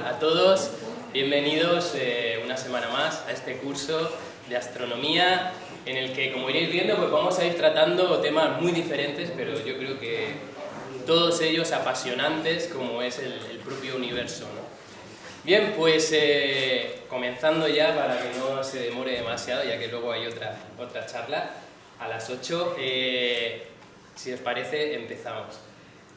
Hola a todos, bienvenidos una semana más a este curso de astronomía en el que, como iréis viendo, pues vamos a ir tratando temas muy diferentes, pero yo creo que todos ellos apasionantes como es el propio universo, ¿no? Bien, pues comenzando ya para que no se demore demasiado, ya que luego hay otra charla a las 8, si os parece empezamos.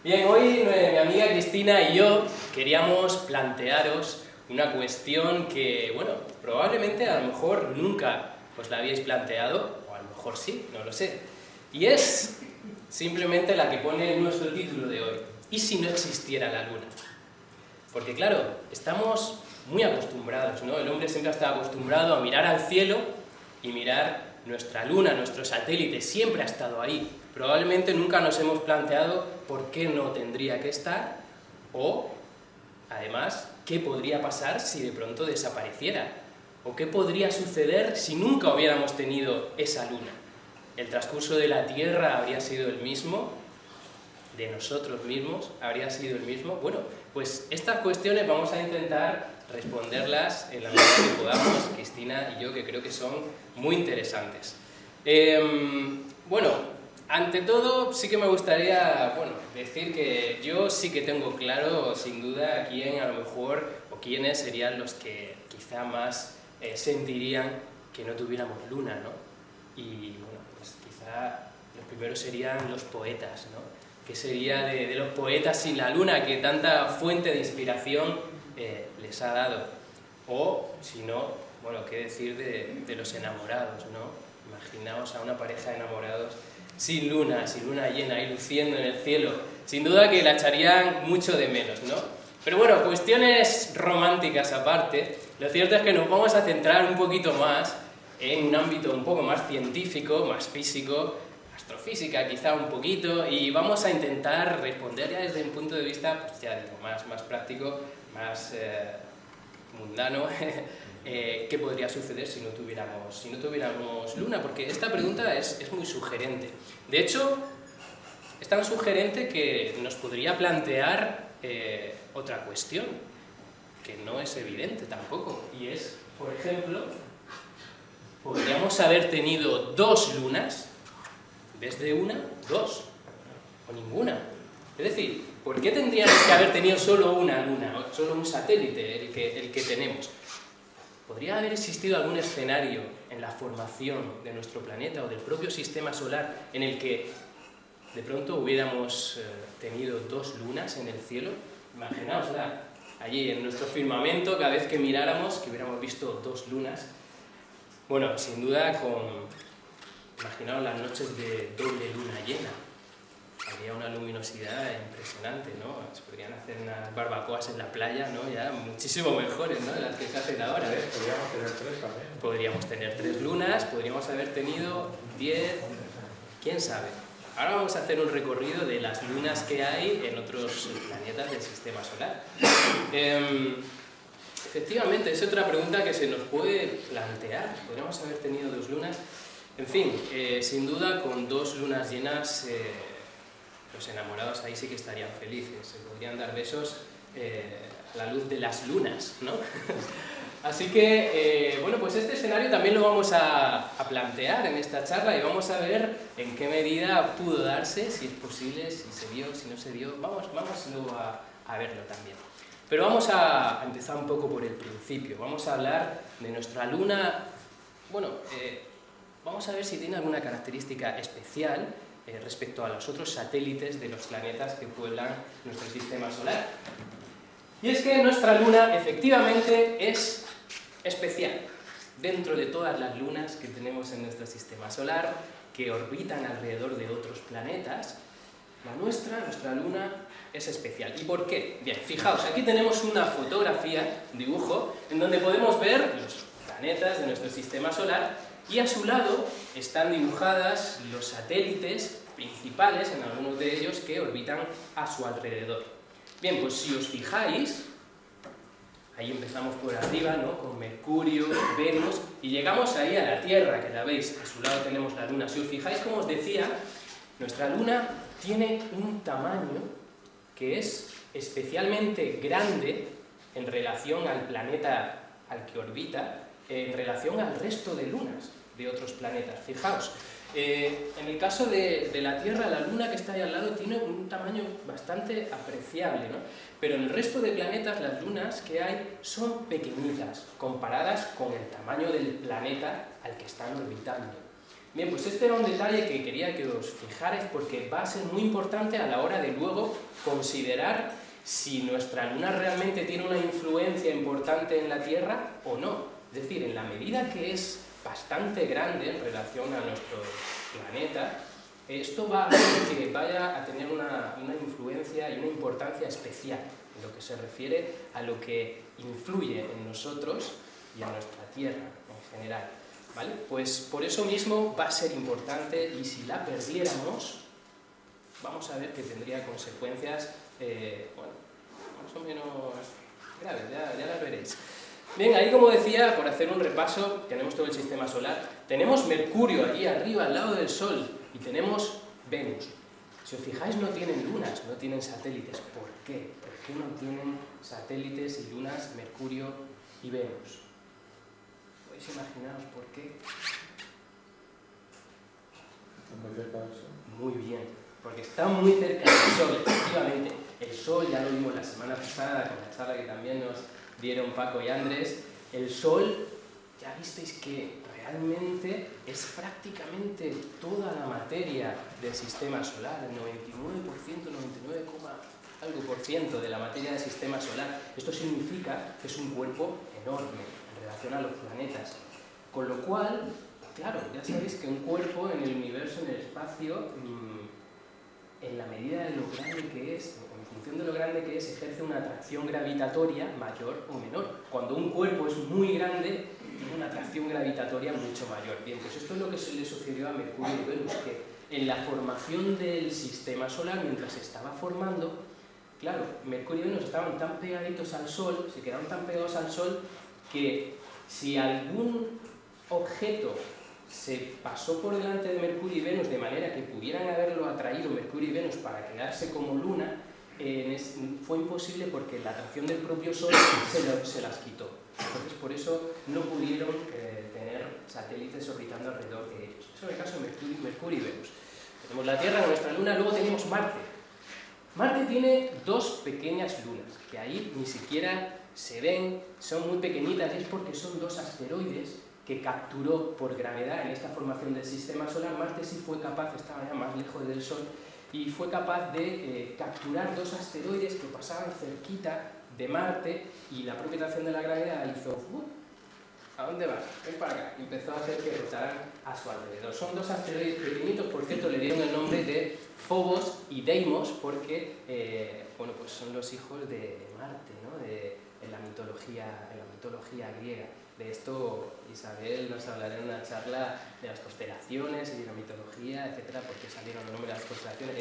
Bien, hoy mi amiga Cristina y yo queríamos plantearos una cuestión que, bueno, probablemente a lo mejor nunca os la habíais planteado, o a lo mejor sí, no lo sé. Y es simplemente la que pone nuestro título de hoy. ¿Y si no existiera la Luna? Porque claro, estamos muy acostumbrados, ¿no? El hombre siempre ha estado acostumbrado a mirar al cielo y mirar nuestra Luna, nuestro satélite, siempre ha estado ahí. Probablemente nunca nos hemos planteado por qué no tendría que estar o, además, qué podría pasar si de pronto desapareciera o qué podría suceder si nunca hubiéramos tenido esa Luna. ¿El transcurso de la Tierra habría sido el mismo? ¿De nosotros mismos habría sido el mismo? Bueno, pues estas cuestiones vamos a intentar responderlas en la medida que podamos, Cristina y yo, que creo que son muy interesantes. Bueno, ante todo, sí que me gustaría, decir que yo sí que tengo claro, sin duda, quién a lo mejor, o quiénes serían los que quizá más sentirían que no tuviéramos luna, ¿no? Y, bueno, pues quizá los primeros serían los poetas, ¿no? ¿Qué sería de los poetas sin la luna, que tanta fuente de inspiración les ha dado? O, si no, bueno, qué decir de los enamorados, ¿no? Imaginaos a una pareja de enamorados sin luna llena y luciendo en el cielo. Sin duda que la echarían mucho de menos, ¿no? Pero bueno, cuestiones románticas aparte, lo cierto es que nos vamos a centrar un poquito más en un ámbito un poco más científico, más físico, astrofísica quizá un poquito, y vamos a intentar responder ya desde un punto de vista, pues ya digo, más práctico, más mundano, qué podría suceder si no tuviéramos luna, porque esta pregunta es muy sugerente. De hecho, es tan sugerente que nos podría plantear otra cuestión, que no es evidente tampoco, y es, por ejemplo, ¿podríamos haber tenido dos lunas? En vez de una, dos, o ninguna. Es decir, ¿por qué tendríamos que haber tenido solo una luna, o solo un satélite, el que tenemos? ¿Podría haber existido algún escenario en la formación de nuestro planeta o del propio sistema solar en el que de pronto hubiéramos tenido dos lunas en el cielo? Imaginaosla, allí en nuestro firmamento, cada vez que miráramos, que hubiéramos visto dos lunas. Bueno, sin duda, imaginaos las noches de doble luna llena. Habría una luminosidad impresionante, ¿no? Se podrían hacer unas barbacoas en la playa, ¿no? Ya muchísimo mejores, ¿no? De las que se hacen ahora. Podríamos tener tres también. Podríamos tener 3 lunas, podríamos haber tenido 10, quién sabe. Ahora vamos a hacer un recorrido de las lunas que hay en otros planetas del sistema solar. Efectivamente, es otra pregunta que se nos puede plantear. ¿Podríamos haber tenido 2 lunas? En fin, sin duda, con 2 lunas llenas, los enamorados ahí sí que estarían felices. Se podrían dar besos a la luz de las lunas, ¿no? Así que, bueno, pues este escenario también lo vamos a plantear en esta charla y vamos a ver en qué medida pudo darse, si es posible, si se dio, si no se dio. Vamos luego a verlo también. Pero vamos a empezar un poco por el principio. Vamos a hablar de nuestra luna. Bueno, vamos a ver si tiene alguna característica especial respecto a los otros satélites de los planetas que pueblan nuestro sistema solar. Y es que nuestra luna efectivamente es especial. Dentro de todas las lunas que tenemos en nuestro sistema solar, que orbitan alrededor de otros planetas, nuestra luna es especial. ¿Y por qué? Bien, fijaos, aquí tenemos una fotografía, un dibujo, en donde podemos ver los planetas de nuestro sistema solar y a su lado están dibujadas los satélites principales, en algunos de ellos, que orbitan a su alrededor. Bien, pues si os fijáis, ahí empezamos por arriba, ¿no? Con Mercurio, Venus, y llegamos ahí a la Tierra, que la veis, a su lado tenemos la Luna. Si os fijáis, como os decía, nuestra Luna tiene un tamaño que es especialmente grande en relación al planeta al que orbita, en relación al resto de lunas de otros planetas. Fijaos, en el caso de la Tierra, la Luna que está ahí al lado tiene un tamaño bastante apreciable, ¿no? Pero en el resto de planetas, las lunas que hay son pequeñitas, comparadas con el tamaño del planeta al que están orbitando. Bien, pues este era un detalle que quería que os fijarais porque va a ser muy importante a la hora de luego considerar si nuestra Luna realmente tiene una influencia importante en la Tierra o no. Es decir, en la medida que es bastante grande en relación a nuestro planeta, esto va a hacer que vaya a tener una influencia y una importancia especial en lo que se refiere a lo que influye en nosotros y a nuestra Tierra en general. ¿Vale? Pues por eso mismo va a ser importante, y si la perdiéramos, vamos a ver que tendría consecuencias, bueno, más o menos graves, ya las veréis. Bien, ahí como decía, por hacer un repaso, tenemos todo el sistema solar, tenemos Mercurio allí arriba al lado del Sol y tenemos Venus. Si os fijáis, no tienen lunas, no tienen satélites. ¿Por qué? ¿Por qué no tienen satélites y lunas Mercurio y Venus? ¿Podéis imaginaros por qué? Están muy cerca del Sol. Muy bien, porque están muy cerca del Sol, efectivamente. El Sol, ya lo vimos la semana pasada con la charla que también nos dieron Paco y Andrés. El Sol, ya visteis que realmente es prácticamente toda la materia del sistema solar, el 99%, 99, algo por ciento de la materia del sistema solar. Esto significa que es un cuerpo enorme en relación a los planetas. Con lo cual, claro, ya sabéis que un cuerpo en el universo, en el espacio, en la medida de lo grande que es, en función de lo grande que es, ejerce una atracción gravitatoria mayor o menor. Cuando un cuerpo es muy grande, tiene una atracción gravitatoria mucho mayor. Bien, pues esto es lo que se le sucedió a Mercurio y Venus, que en la formación del sistema solar, mientras se estaba formando, claro, Mercurio y Venus estaban tan pegaditos al Sol, se quedaron tan pegados al Sol, que si algún objeto se pasó por delante de Mercurio y Venus de manera que pudieran haberlo atraído Mercurio y Venus para quedarse como luna, fue imposible porque la atracción del propio Sol se las quitó. Entonces, por eso no pudieron tener satélites orbitando alrededor de ellos. Eso es el caso de Mercurio y Venus. Tenemos la Tierra, nuestra luna, luego tenemos Marte. Marte tiene dos pequeñas lunas, que ahí ni siquiera se ven, son muy pequeñitas, y es porque son dos asteroides que capturó por gravedad en esta formación del sistema solar. Marte sí fue capaz, estaba ya más lejos del Sol, y fue capaz de capturar dos asteroides que pasaban cerquita de Marte, y la propia atracción de la gravedad hizo ¿a dónde vas? Ven para acá. Y empezó a hacer que rotaran a su alrededor. Son dos asteroides pequeñitos, por cierto, le dieron el nombre de Phobos y Deimos porque bueno, pues son los hijos de Marte, ¿no? En la mitología griega. De esto Isabel nos hablará en una charla de las constelaciones y de la mitología, etcétera, porque salieron los nombres de las constelaciones.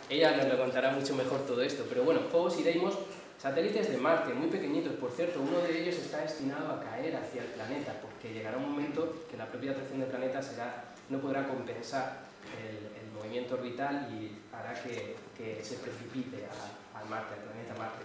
Ella nos lo contará mucho mejor todo esto. Pero bueno, Phobos y Deimos, satélites de Marte, muy pequeñitos. Por cierto, uno de ellos está destinado a caer hacia el planeta, porque llegará un momento que la propia atracción del planeta no podrá compensar el movimiento orbital y hará que se precipite al Marte, al planeta Marte.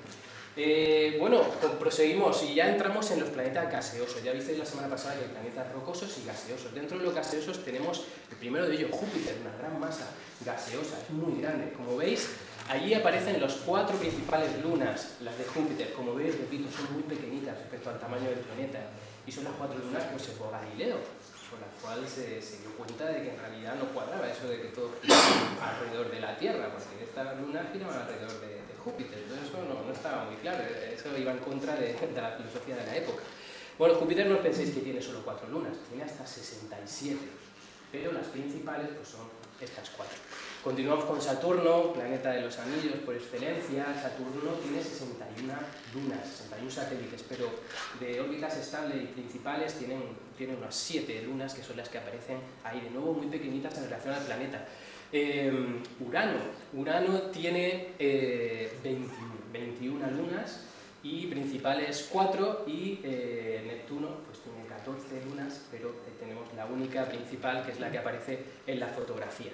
Bueno, proseguimos y ya entramos en los planetas gaseosos. Ya visteis la semana pasada que hay planetas rocosos y gaseosos. Dentro de los gaseosos tenemos el primero de ellos, Júpiter, una gran masa gaseosa, es muy grande. Como veis, allí aparecen los 4 principales lunas, las de Júpiter. Como veis, repito, son muy pequeñitas respecto al tamaño del planeta. Y son las 4 lunas que observó Galileo, por la cual se dio cuenta de que en realidad no cuadraba eso de que todo giraba alrededor de la Tierra, porque estas lunas giraban alrededor de Júpiter. Entonces eso no estaba muy claro, eso iba en contra de la filosofía de la época. Bueno, Júpiter no penséis que tiene solo 4 lunas, tiene hasta 67, pero las principales pues son estas 4. Continuamos con Saturno, planeta de los anillos por excelencia. Saturno tiene 61 lunas, 61 satélites, pero de órbitas estables y principales tienen unas 7 lunas, que son las que aparecen ahí, de nuevo muy pequeñitas en relación al planeta. Urano tiene 21 lunas y principales 4, y Neptuno pues tiene 14 lunas, pero tenemos la única principal, que es la que aparece en la fotografía.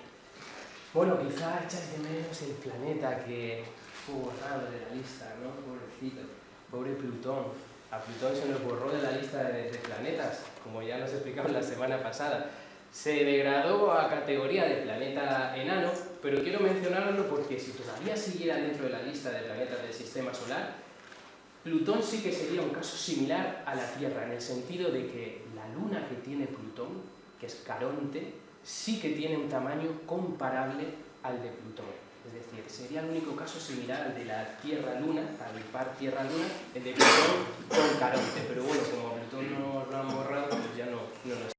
Bueno, quizá echas de menos el planeta que fue borrado de la lista, ¿no? Pobrecito. Pobre Plutón. A Plutón se nos borró de la lista de planetas, como ya nos explicamos la semana pasada. Se degradó a categoría de planeta enano, pero quiero mencionarlo porque si todavía siguiera dentro de la lista de planetas del Sistema Solar, Plutón sí que sería un caso similar a la Tierra, en el sentido de que la luna que tiene Plutón, que es Caronte, sí que tiene un tamaño comparable al de Plutón. Es decir, sería el único caso similar al de la Tierra-Luna, al par Tierra-Luna, el de Plutón con Caronte. Pero bueno, como a Plutón no lo han borrado, pues ya no lo sé.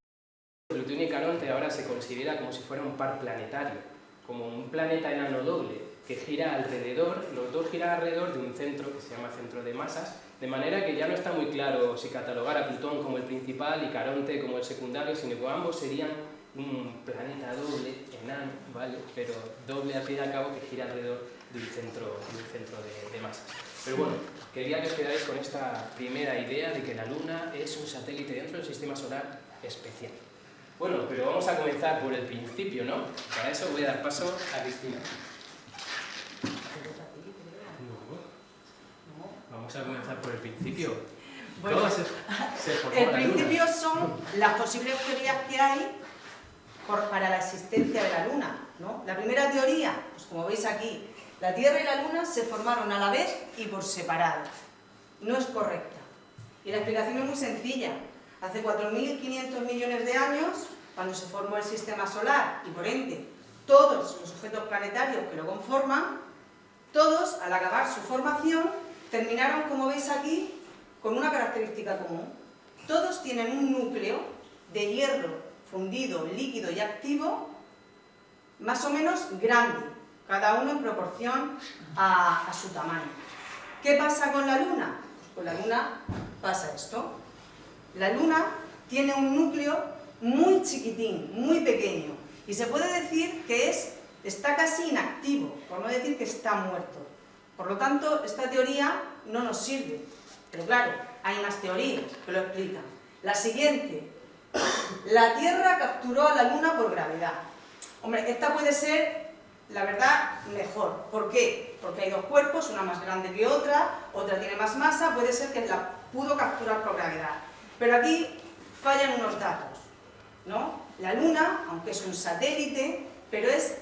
Plutón y Caronte ahora se considera como si fuera un par planetario, como un planeta enano doble, que gira alrededor, los dos giran alrededor de un centro que se llama centro de masas, de manera que ya no está muy claro si catalogar a Plutón como el principal y Caronte como el secundario, sino que ambos serían un planeta doble, enano, ¿vale? Pero doble al fin y al cabo que gira alrededor de un centro de masas. Pero bueno, quería que os quedáis con esta primera idea de que la Luna es un satélite dentro del Sistema Solar especial. Bueno, pero vamos a comenzar por el principio, ¿no? Para eso voy a dar paso a Cristina. Vamos a comenzar por el principio. Bueno, ¿Cómo se formó el la principio Luna? son las posibles teorías que hay para la existencia de la Luna, ¿no? La primera teoría, pues como veis aquí, la Tierra y la Luna se formaron a la vez y por separado. No es correcta. Y la explicación es muy sencilla. Hace 4.500 millones de años, cuando se formó el Sistema Solar y por ende todos los objetos planetarios que lo conforman, todos, al acabar su formación, terminaron, como veis aquí, con una característica común. Todos tienen un núcleo de hierro fundido, líquido y activo, más o menos grande, cada uno en proporción a su tamaño. ¿Qué pasa con la Luna? Pues con la Luna pasa esto. La Luna tiene un núcleo muy chiquitín, muy pequeño, y se puede decir que está casi inactivo, por no decir que está muerto. Por lo tanto, esta teoría no nos sirve. Pero claro, hay más teorías que lo explican. La siguiente: la Tierra capturó a la Luna por gravedad. Hombre, esta puede ser, la verdad, mejor. ¿Por qué? Porque hay dos cuerpos, una más grande que otra tiene más masa, puede ser que la pudo capturar por gravedad. Pero aquí fallan unos datos, ¿no? La Luna, aunque es un satélite, pero es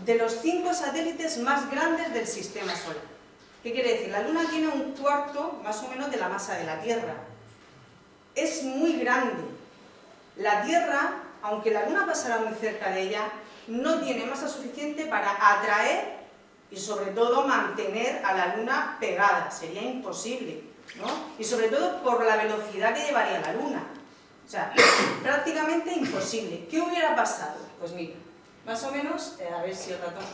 de los 5 satélites más grandes del Sistema Solar. ¿Qué quiere decir? La Luna tiene un cuarto, más o menos, de la masa de la Tierra. Es muy grande. La Tierra, aunque la Luna pasara muy cerca de ella, no tiene masa suficiente para atraer y sobre todo mantener a la Luna pegada. Sería imposible, ¿no? Y sobre todo por la velocidad que llevaría la Luna. O sea, prácticamente imposible. ¿Qué hubiera pasado? Pues mira, más o menos, a ver si el ratón...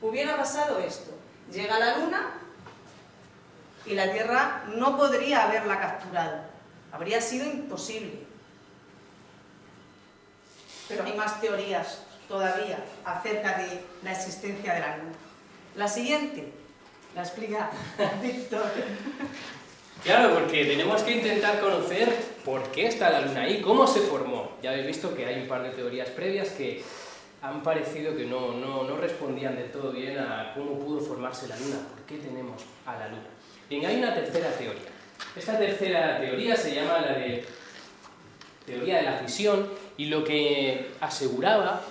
Hubiera pasado esto. Llega la Luna y la Tierra no podría haberla capturado. Habría sido imposible. Pero hay más teorías todavía acerca de la existencia de la Luna. La siguiente la explica Víctor. Claro, porque tenemos que intentar conocer por qué está la Luna ahí, cómo se formó. Ya habéis visto que hay un par de teorías previas que han parecido que no respondían del todo bien a cómo pudo formarse la Luna, por qué tenemos a la Luna. Bien, hay una tercera teoría. Esta tercera teoría se llama la de teoría de la fisión, y lo que aseguraba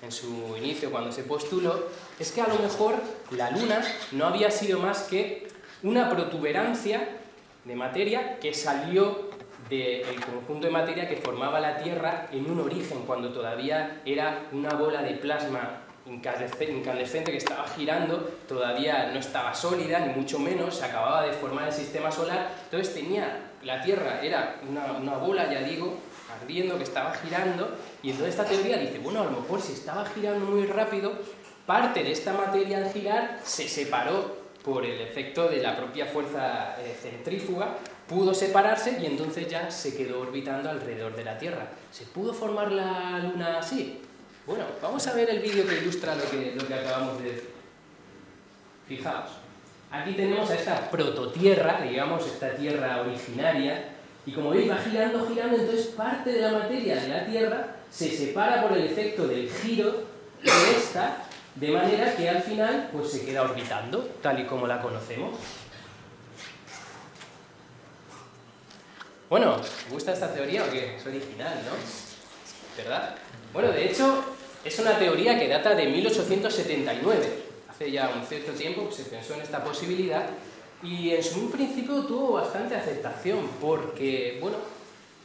en su inicio, cuando se postuló, es que a lo mejor la Luna no había sido más que una protuberancia de materia que salió del conjunto de materia que formaba la Tierra en un origen, cuando todavía era una bola de plasma incandescente que estaba girando, todavía no estaba sólida, ni mucho menos, se acababa de formar el Sistema Solar, entonces la Tierra era una bola, ya digo, ardiendo, que estaba girando, y entonces esta teoría dice, bueno, a lo mejor si estaba girando muy rápido, parte de esta materia al girar se separó por el efecto de la propia fuerza centrífuga, pudo separarse y entonces ya se quedó orbitando alrededor de la Tierra. ¿Se pudo formar la Luna así? Bueno, vamos a ver el vídeo que ilustra lo que acabamos de decir. Fijaos, aquí tenemos a esta prototierra, digamos, esta Tierra originaria, y como veis va girando, entonces parte de la materia de la Tierra se separa por el efecto del giro de esta, de manera que al final pues se queda orbitando, tal y como la conocemos. Bueno, ¿te gusta esta teoría o qué? Es original, ¿no? ¿Verdad? Bueno, de hecho, es una teoría que data de 1879. Hace ya un cierto tiempo que se pensó en esta posibilidad y en un principio tuvo bastante aceptación porque, bueno,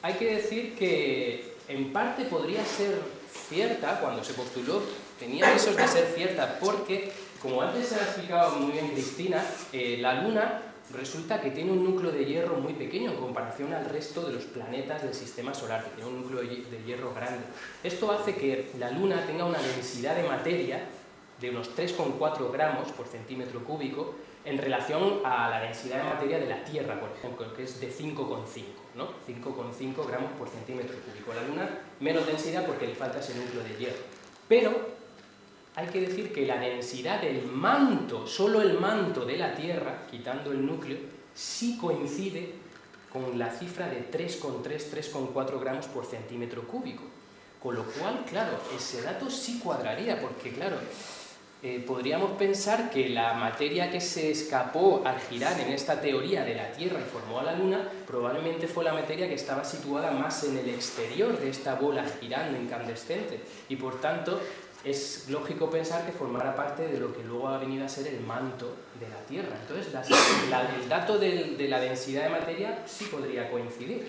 hay que decir que en parte podría ser cierta cuando se postuló, tenía visos de ser cierta porque, como antes se ha explicado muy bien Cristina, la Luna resulta que tiene un núcleo de hierro muy pequeño en comparación al resto de los planetas del sistema solar, que tiene un núcleo de hierro grande. Esto hace que la Luna tenga una densidad de materia de unos 3,4 gramos por centímetro cúbico en relación a la densidad de materia de la Tierra, por ejemplo, que es de 5,5, ¿no? 5,5 gramos por centímetro cúbico. La Luna menos densidad porque le falta ese núcleo de hierro. Pero hay que decir que la densidad del manto, solo el manto de la Tierra, quitando el núcleo, sí coincide con la cifra de 3,4 gramos por centímetro cúbico. Con lo cual, claro, ese dato sí cuadraría, porque claro, podríamos pensar que la materia que se escapó al girar en esta teoría de la Tierra y formó a la Luna, probablemente fue la materia que estaba situada más en el exterior de esta bola girando incandescente, y por tanto es lógico pensar que formará parte de lo que luego ha venido a ser el manto de la Tierra. Entonces, el dato de la densidad de materia sí podría coincidir.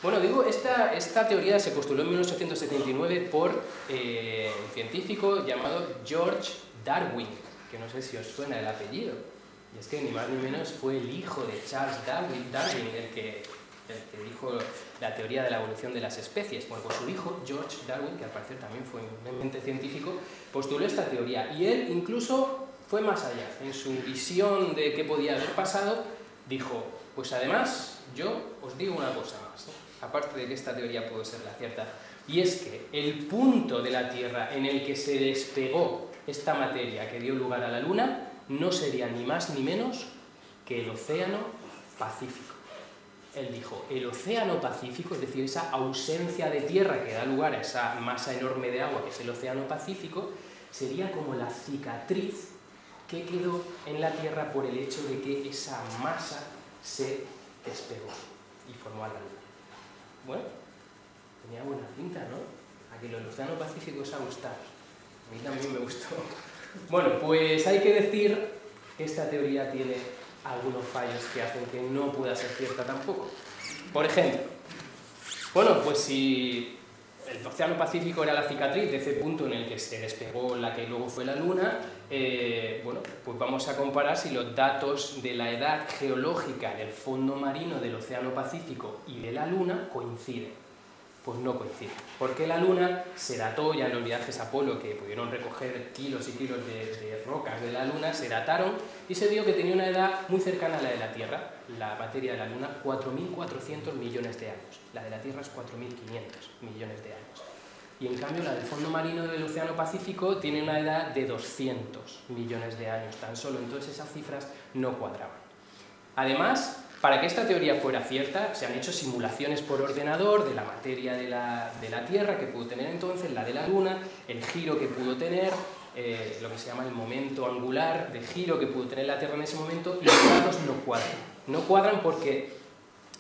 Bueno, digo, esta teoría se postuló en 1879 por un científico llamado George Darwin, que no sé si os suena el apellido. Y es que ni más ni menos fue el hijo de Charles Darwin el que dijo la teoría de la evolución de las especies. Bueno, pues su hijo, George Darwin, que al parecer también fue un mente científico, postuló esta teoría. Y él incluso fue más allá. En su visión de qué podía haber pasado, dijo, pues además, yo os digo una cosa más, ¿no? Aparte de que esta teoría puede ser la cierta, y es que el punto de la Tierra en el que se despegó esta materia que dio lugar a la Luna no sería ni más ni menos que el Océano Pacífico. Él dijo, el Océano Pacífico, es decir, esa ausencia de tierra que da lugar a esa masa enorme de agua que es el Océano Pacífico, sería como la cicatriz que quedó en la Tierra por el hecho de que esa masa se despegó y formó a la Luna. Bueno, tenía buena pinta, ¿no? A que el Océano Pacífico os ha gustado. A mí también me gustó. Bueno, pues hay que decir que esta teoría tiene algunos fallos que hacen que no pueda ser cierta tampoco. Por ejemplo, bueno, pues si el Océano Pacífico era la cicatriz de ese punto en el que se despegó la que luego fue la Luna, bueno, pues vamos a comparar si los datos de la edad geológica del fondo marino del Océano Pacífico y de la Luna coinciden. Pues no coinciden, porque la Luna se dató ya en los viajes Apolo, que pudieron recoger kilos y kilos de rocas de la Luna, se dataron y se vio que tenía una edad muy cercana a la de la Tierra. La materia de la Luna, 4.400 millones de años. La de la Tierra es 4.500 millones de años. Y en cambio la del fondo marino del Océano Pacífico tiene una edad de 200 millones de años tan solo, entonces esas cifras no cuadraban. Además, para que esta teoría fuera cierta, se han hecho simulaciones por ordenador de la materia de la Tierra que pudo tener entonces, la de la Luna, el giro que pudo tener, lo que se llama el momento angular de giro que pudo tener la Tierra en ese momento, y los datos no cuadran. No cuadran porque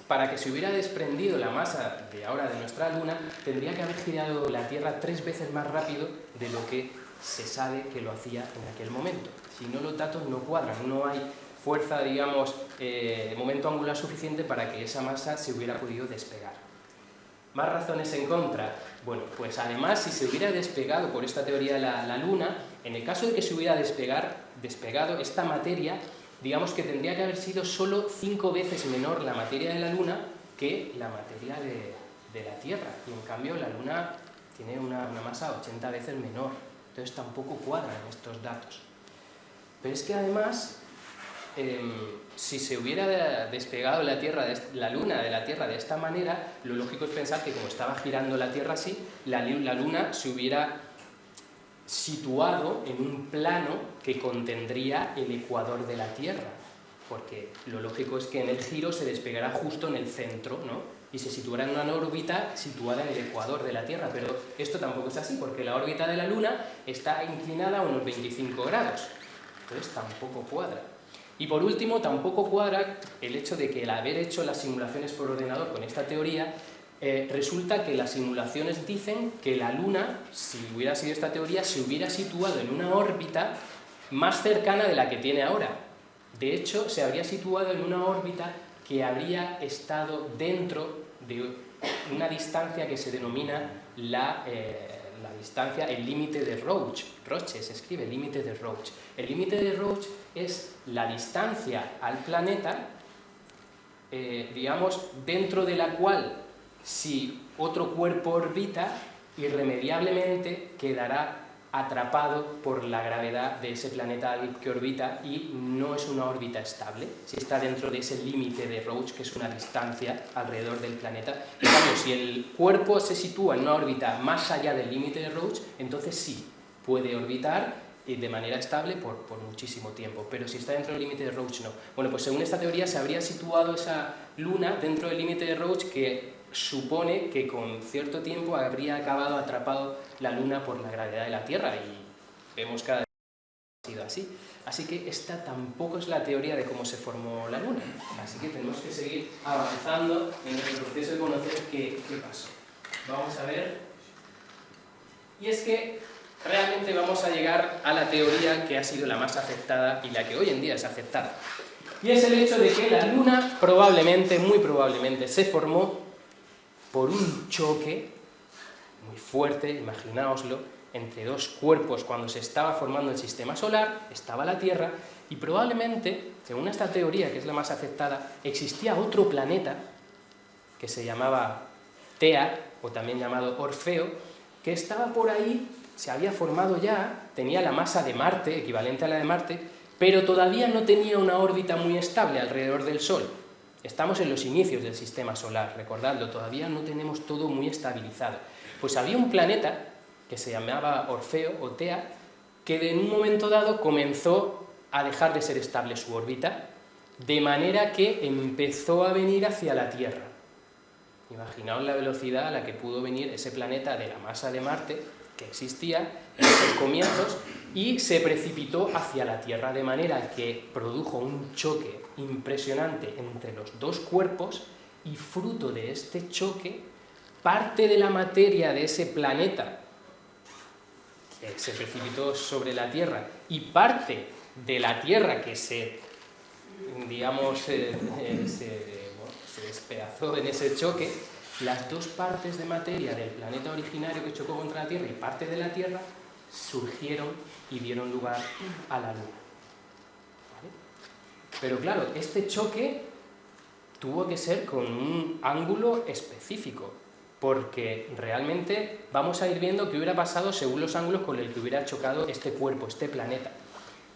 para que se hubiera desprendido la masa de ahora de nuestra Luna, tendría que haber girado la Tierra 3 veces más rápido de lo que se sabe que lo hacía en aquel momento. Si no, los datos no cuadran, no hay fuerza, digamos, momento angular suficiente para que esa masa se hubiera podido despegar. Más razones en contra. Bueno, pues además, si se hubiera despegado por esta teoría la Luna, en el caso de que se hubiera despegado esta materia, digamos que tendría que haber sido solo 5 veces menor la materia de la Luna que la materia de la Tierra. Y en cambio la Luna tiene una masa 80 veces menor. Entonces tampoco cuadran estos datos. Pero es que además, si se hubiera despegado la Luna de la Tierra de esta manera, lo lógico es pensar que como estaba girando la Tierra así, la Luna se hubiera situado en un plano que contendría el ecuador de la Tierra, porque lo lógico es que en el giro se despegará justo en el centro, ¿no? Y se situará en una órbita situada en el ecuador de la Tierra, pero esto tampoco es así, porque la órbita de la Luna está inclinada a unos 25 grados, entonces tampoco cuadra. Y por último, tampoco cuadra el hecho de que el haber hecho las simulaciones por ordenador con esta teoría, resulta que las simulaciones dicen que la Luna, si hubiera sido esta teoría, se hubiera situado en una órbita más cercana de la que tiene ahora. De hecho, se habría situado en una órbita que habría estado dentro de una distancia que se denomina la distancia, el límite de Roche. Roche se escribe límite de Roche. El límite de Roche es la distancia al planeta, digamos, dentro de la cual, si otro cuerpo orbita, irremediablemente quedará atrapado por la gravedad de ese planeta que orbita y no es una órbita estable, si está dentro de ese límite de Roche, que es una distancia alrededor del planeta. En cambio, si el cuerpo se sitúa en una órbita más allá del límite de Roche, entonces sí, puede orbitar de manera estable por muchísimo tiempo, pero si está dentro del límite de Roche, no. Bueno, pues según esta teoría se habría situado esa Luna dentro del límite de Roche, que supone que con cierto tiempo habría acabado atrapado la Luna por la gravedad de la Tierra, y vemos cada vez que ha sido así. Así que esta tampoco es la teoría de cómo se formó la Luna. Así que tenemos que seguir avanzando en el proceso de conocer qué pasó. Vamos a ver. Y es que realmente vamos a llegar a la teoría que ha sido la más aceptada y la que hoy en día es aceptada. Y es el hecho de que la Luna probablemente, muy probablemente, se formó por un choque muy fuerte, imaginaoslo, entre dos cuerpos cuando se estaba formando el sistema solar, estaba la Tierra, y probablemente, según esta teoría, que es la más aceptada, existía otro planeta que se llamaba Tea, o también llamado Orfeo, que estaba por ahí, se había formado ya, tenía la masa de Marte, equivalente a la de Marte, pero todavía no tenía una órbita muy estable alrededor del Sol. Estamos en los inicios del sistema solar, recordadlo, todavía no tenemos todo muy estabilizado. Pues había un planeta que se llamaba Orfeo o Tea, que en un momento dado comenzó a dejar de ser estable su órbita, de manera que empezó a venir hacia la Tierra. Imaginaos la velocidad a la que pudo venir ese planeta de la masa de Marte, que existía en esos comienzos, y se precipitó hacia la Tierra, de manera que produjo un choque impresionante entre los dos cuerpos, y fruto de este choque, parte de la materia de ese planeta que se precipitó sobre la Tierra y parte de la Tierra que se despedazó en ese choque, las dos partes de materia del planeta originario que chocó contra la Tierra y parte de la Tierra surgieron y dieron lugar a la Luna. ¿Vale? Pero claro, este choque tuvo que ser con un ángulo específico, porque realmente vamos a ir viendo qué hubiera pasado según los ángulos con el que hubiera chocado este cuerpo, este planeta.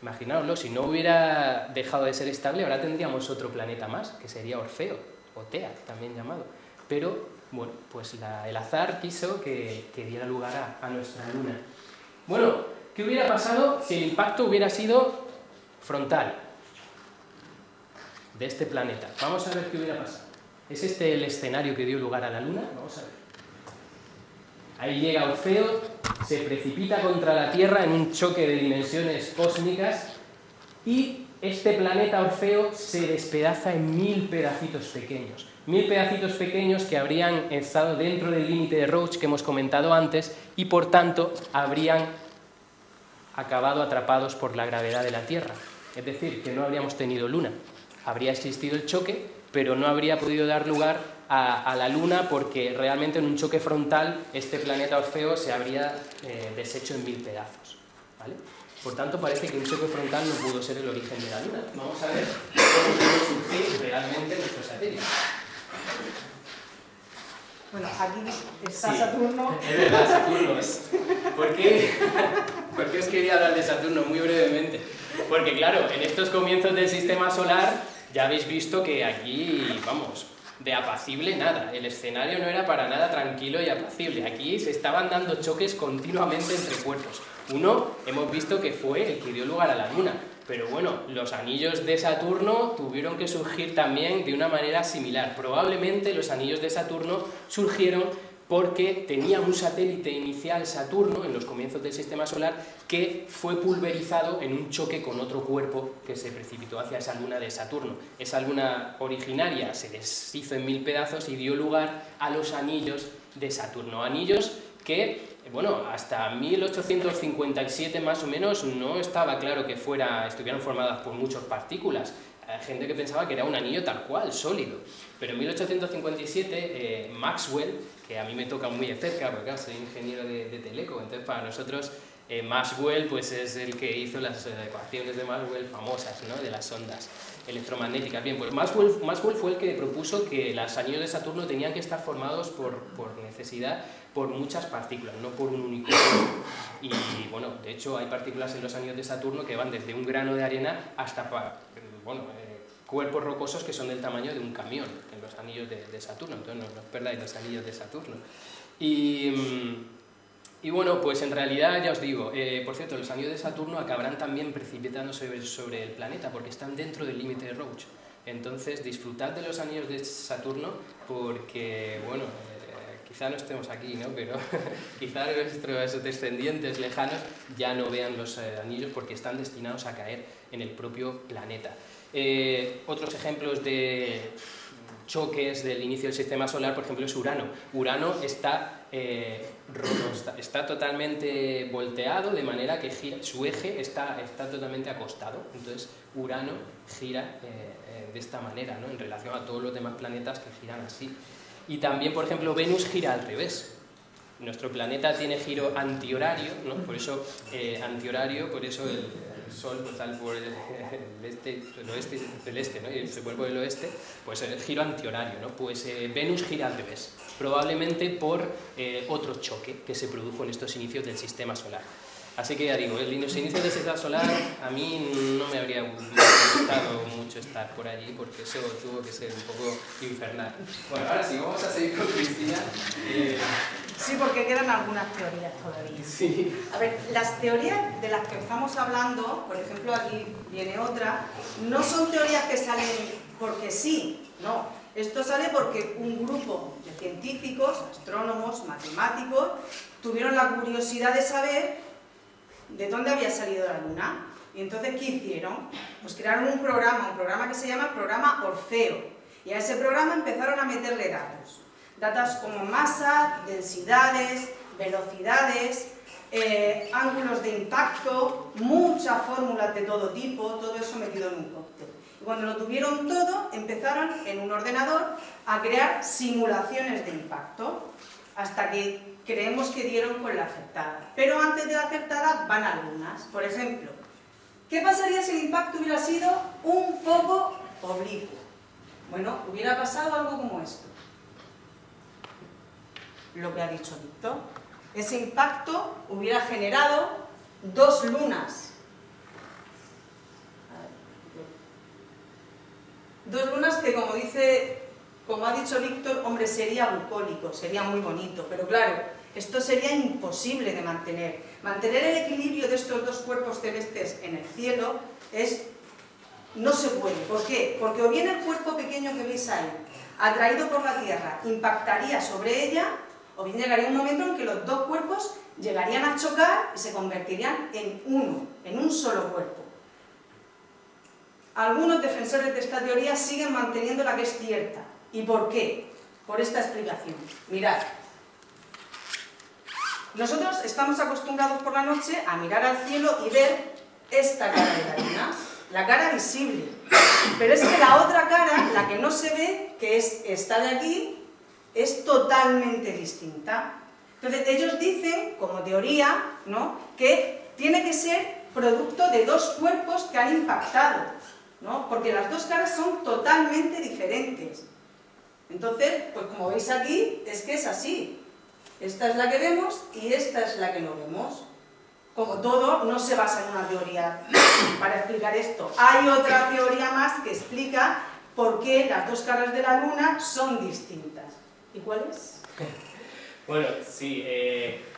Imaginaoslo, si no hubiera dejado de ser estable, ahora tendríamos otro planeta más, que sería Orfeo, o Tea, también llamado. Pero, bueno, pues el azar quiso que diera lugar a nuestra Luna. Bueno, ¿qué hubiera pasado si el impacto hubiera sido frontal de este planeta? Vamos a ver qué hubiera pasado. ¿Es este el escenario que dio lugar a la Luna? Vamos a ver. Ahí llega Orfeo, se precipita contra la Tierra en un choque de dimensiones cósmicas y este planeta Orfeo se despedaza en 1000 pedacitos pequeños. 1000 pedacitos pequeños que habrían estado dentro del límite de Roche que hemos comentado antes y por tanto habrían acabado atrapados por la gravedad de la Tierra. Es decir, que no habríamos tenido Luna. Habría existido el choque, pero no habría podido dar lugar a la Luna porque realmente en un choque frontal este planeta Orfeo se habría deshecho en 1000 pedazos. ¿Vale? Por tanto, parece que un choque frontal no pudo ser el origen de la Luna. Vamos a ver cómo pudo surgir realmente nuestro satélite. Bueno, aquí está Saturno. Es verdad, Saturno. ¿Por qué os quería hablar de Saturno? Muy brevemente. Porque claro, en estos comienzos del sistema solar ya habéis visto que aquí, vamos, de apacible nada. El escenario no era para nada tranquilo y apacible. Aquí se estaban dando choques continuamente entre cuerpos. Uno, hemos visto que fue el que dio lugar a la Luna. Pero bueno, los anillos de Saturno tuvieron que surgir también de una manera similar. Probablemente los anillos de Saturno surgieron porque tenía un satélite inicial, Saturno, en los comienzos del sistema solar, que fue pulverizado en un choque con otro cuerpo que se precipitó hacia esa luna de Saturno. Esa luna originaria se deshizo en 1000 pedazos y dio lugar a los anillos de Saturno. Anillos que, bueno, hasta 1857 más o menos no estaba claro que estuvieran formadas por muchas partículas. Hay gente que pensaba que era un anillo tal cual, sólido. Pero en 1857 Maxwell, que a mí me toca muy de cerca, porque claro, soy ingeniero de teleco, entonces para nosotros Maxwell pues, es el que hizo las ecuaciones de Maxwell famosas, ¿no? De las ondas electromagnéticas. Bien, pues Maxwell fue el que propuso que los anillos de Saturno tenían que estar formados por necesidad por muchas partículas, no por un único cuerpo. Y bueno, de hecho hay partículas en los anillos de Saturno que van desde un grano de arena hasta cuerpos rocosos que son del tamaño de un camión en los anillos de Saturno. Entonces no os perdáis los anillos de Saturno. Y bueno, pues en realidad ya os digo, por cierto, los anillos de Saturno acabarán también precipitándose sobre el planeta porque están dentro del límite de Roche. Entonces disfrutad de los anillos de Saturno porque, bueno, quizá no estemos aquí, ¿no? Pero quizá nuestros descendientes lejanos ya no vean los anillos porque están destinados a caer en el propio planeta. Otros ejemplos de choques del inicio del sistema solar, por ejemplo, es Urano. Urano está totalmente volteado, de manera que su eje está totalmente acostado. Entonces, Urano gira de esta manera, ¿no? En relación a todos los demás planetas que giran así. Y también, por ejemplo, Venus gira al revés. Nuestro planeta tiene giro antihorario, ¿no? Por eso antihorario, por eso el Sol pues, sale por el este, el oeste, el este, ¿no? Y se vuelve por el oeste, pues el giro antihorario, ¿no? Pues Venus gira al revés, probablemente por otro choque que se produjo en estos inicios del sistema solar. Así que ya digo, los inicios del sistema solar a mí no me habría gustado mucho estar por allí porque eso tuvo que ser un poco infernal. Bueno, ahora sí, vamos a seguir con Cristina. Sí, porque quedan algunas teorías todavía. Sí. A ver, las teorías de las que estamos hablando, por ejemplo, aquí viene otra, no son teorías que salen porque sí, no. Esto sale porque un grupo de científicos, astrónomos, matemáticos, tuvieron la curiosidad de saber de dónde había salido la Luna. Y entonces, ¿qué hicieron? Pues crearon un programa que se llama Programa Orfeo. Y a ese programa empezaron a meterle datos. Datos como masa, densidades, velocidades, ángulos de impacto, muchas fórmulas de todo tipo, todo eso metido en un cóctel. Y cuando lo tuvieron todo, empezaron en un ordenador a crear simulaciones de impacto, hasta que creemos que dieron con la acertada. Pero antes de la acertada van algunas. Por ejemplo, ¿qué pasaría si el impacto hubiera sido un poco oblicuo? Bueno, hubiera pasado algo como esto. Lo que ha dicho Víctor. Ese impacto hubiera generado dos lunas. Dos lunas que, como ha dicho Víctor, hombre, sería bucólico, sería muy bonito, pero claro, esto sería imposible de mantener. Mantener el equilibrio de estos dos cuerpos celestes en el cielo no se puede. ¿Por qué? Porque o bien el cuerpo pequeño que veis ahí, atraído por la Tierra, impactaría sobre ella, o bien llegaría un momento en que los dos cuerpos llegarían a chocar y se convertirían en uno, en un solo cuerpo. Algunos defensores de esta teoría siguen manteniendo la que es cierta. ¿Y por qué? Por esta explicación. Mirad. Nosotros estamos acostumbrados por la noche a mirar al cielo y ver esta cara de la Luna, la cara visible. Pero es que la otra cara, la que no se ve, que es esta de aquí, es totalmente distinta. Entonces ellos dicen, como teoría, ¿no?, que tiene que ser producto de dos cuerpos que han impactado, ¿no?, porque las dos caras son totalmente diferentes. Entonces, pues como veis aquí, es que es así. Esta es la que vemos y esta es la que no vemos. Como todo, no se basa en una teoría para explicar esto. Hay otra teoría más que explica por qué las dos caras de la Luna son distintas. ¿Y cuál es? Bueno, sí,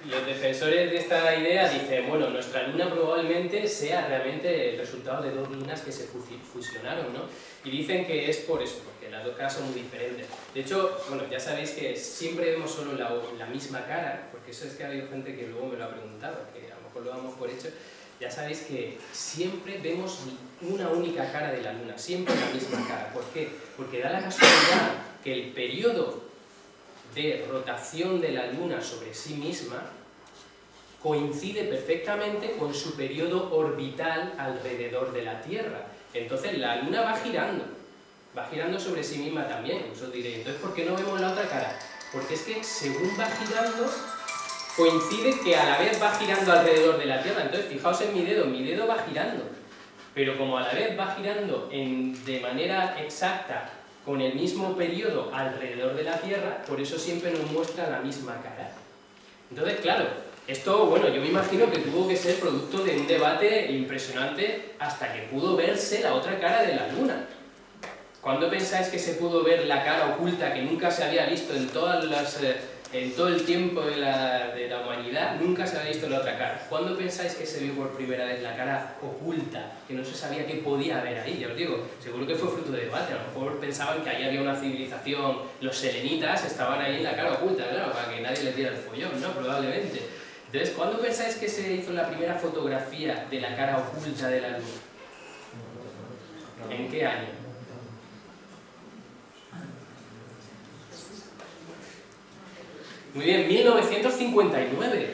los defensores de esta idea dicen, bueno, nuestra luna probablemente sea realmente el resultado de dos lunas que se fusionaron, ¿no? Y dicen que es por eso, porque las dos caras son muy diferentes. De hecho, bueno, ya sabéis que siempre vemos solo la misma cara, porque eso es que ha habido gente que luego me lo ha preguntado, que a lo mejor lo damos por hecho. Ya sabéis que siempre vemos una única cara de la luna, siempre la misma cara. ¿Por qué? Porque da la casualidad que el periodo de rotación de la luna sobre sí misma coincide perfectamente con su periodo orbital alrededor de la Tierra. Entonces la luna va girando sobre sí misma también. Os diréis, entonces ¿por qué no vemos la otra cara? Porque es que según va girando, coincide que a la vez va girando alrededor de la Tierra. Entonces fijaos en mi dedo va girando, pero como a la vez va girando de manera exacta con el mismo periodo alrededor de la Tierra, por eso siempre nos muestra la misma cara. Entonces, claro, esto, bueno, yo me imagino que tuvo que ser producto de un debate impresionante hasta que pudo verse la otra cara de la Luna. ¿Cuándo pensáis que se pudo ver la cara oculta que nunca se había visto en todo el tiempo de la humanidad? Nunca se había visto la otra cara. ¿Cuándo pensáis que se vio por primera vez la cara oculta, que no se sabía qué podía haber ahí? Ya os digo, seguro que fue fruto de debate. A lo mejor pensaban que ahí había una civilización, los selenitas estaban ahí en la cara oculta, claro, para que nadie les diera el follón, ¿no? Probablemente. Entonces, ¿cuándo pensáis que se hizo la primera fotografía de la cara oculta de la Luna? ¿En qué año? Muy bien, 1959.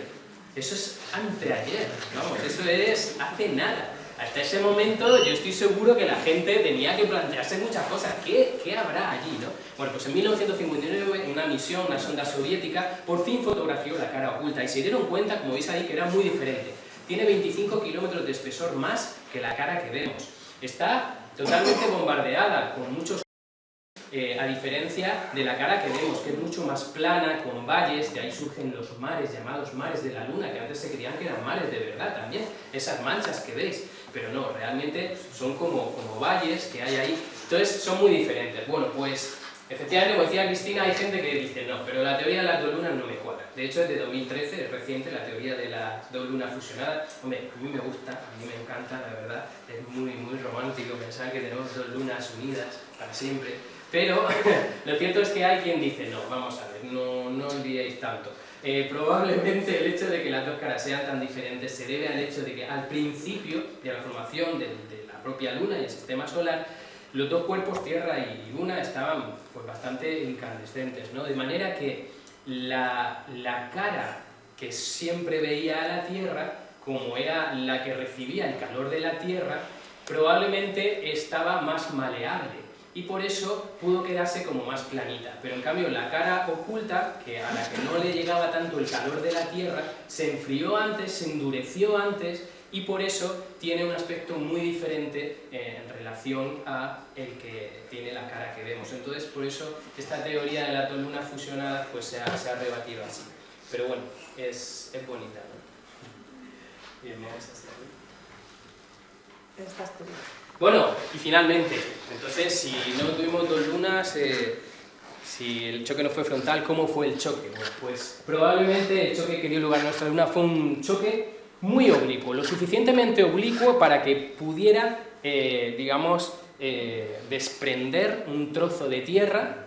Eso es anteayer, vamos, eso es hace nada. Hasta ese momento yo estoy seguro que la gente tenía que plantearse muchas cosas. ¿Qué habrá allí, no? Bueno, pues en 1959 una misión, una sonda soviética, por fin fotografió la cara oculta y se dieron cuenta, como veis ahí, que era muy diferente. Tiene 25 kilómetros de espesor más que la cara que vemos. Está totalmente bombardeada con muchos... a diferencia de la cara que vemos, que es mucho más plana, con valles, de ahí surgen los mares, llamados mares de la Luna, que antes se creían que eran mares de verdad también, esas manchas que veis, pero no, realmente son como valles que hay ahí, entonces son muy diferentes. Bueno, pues efectivamente, como decía Cristina, hay gente que dice no, pero la teoría de las dos lunas no me cuadra. De hecho es de 2013, es reciente, la teoría de las dos lunas fusionadas. Hombre, a mí me gusta, a mí me encanta, la verdad, es muy romántico pensar que tenemos dos lunas unidas para siempre. Pero lo cierto es que hay quien dice, no, vamos a ver, no olvidéis tanto. Probablemente el hecho de que las dos caras sean tan diferentes se debe al hecho de que al principio de la formación de la propia Luna y el sistema solar, los dos cuerpos, Tierra y Luna, estaban pues, bastante incandescentes, ¿no? De manera que la cara que siempre veía a la Tierra, como era la que recibía el calor de la Tierra, probablemente estaba más maleable. Y por eso pudo quedarse como más planita. Pero en cambio la cara oculta, que a la que no le llegaba tanto el calor de la Tierra, se enfrió antes, se endureció antes y por eso tiene un aspecto muy diferente en relación a el que tiene la cara que vemos. Entonces por eso esta teoría de las dos lunas fusionadas pues se ha rebatido así. Pero bueno, es bonita, ¿no? Bien, vamos a hacer. Estás tú. Bueno, y finalmente, entonces, si no tuvimos dos lunas, si el choque no fue frontal, ¿cómo fue el choque? Bueno, pues probablemente el choque que dio lugar a nuestra luna fue un choque muy oblicuo, lo suficientemente oblicuo para que pudiera, digamos, desprender un trozo de tierra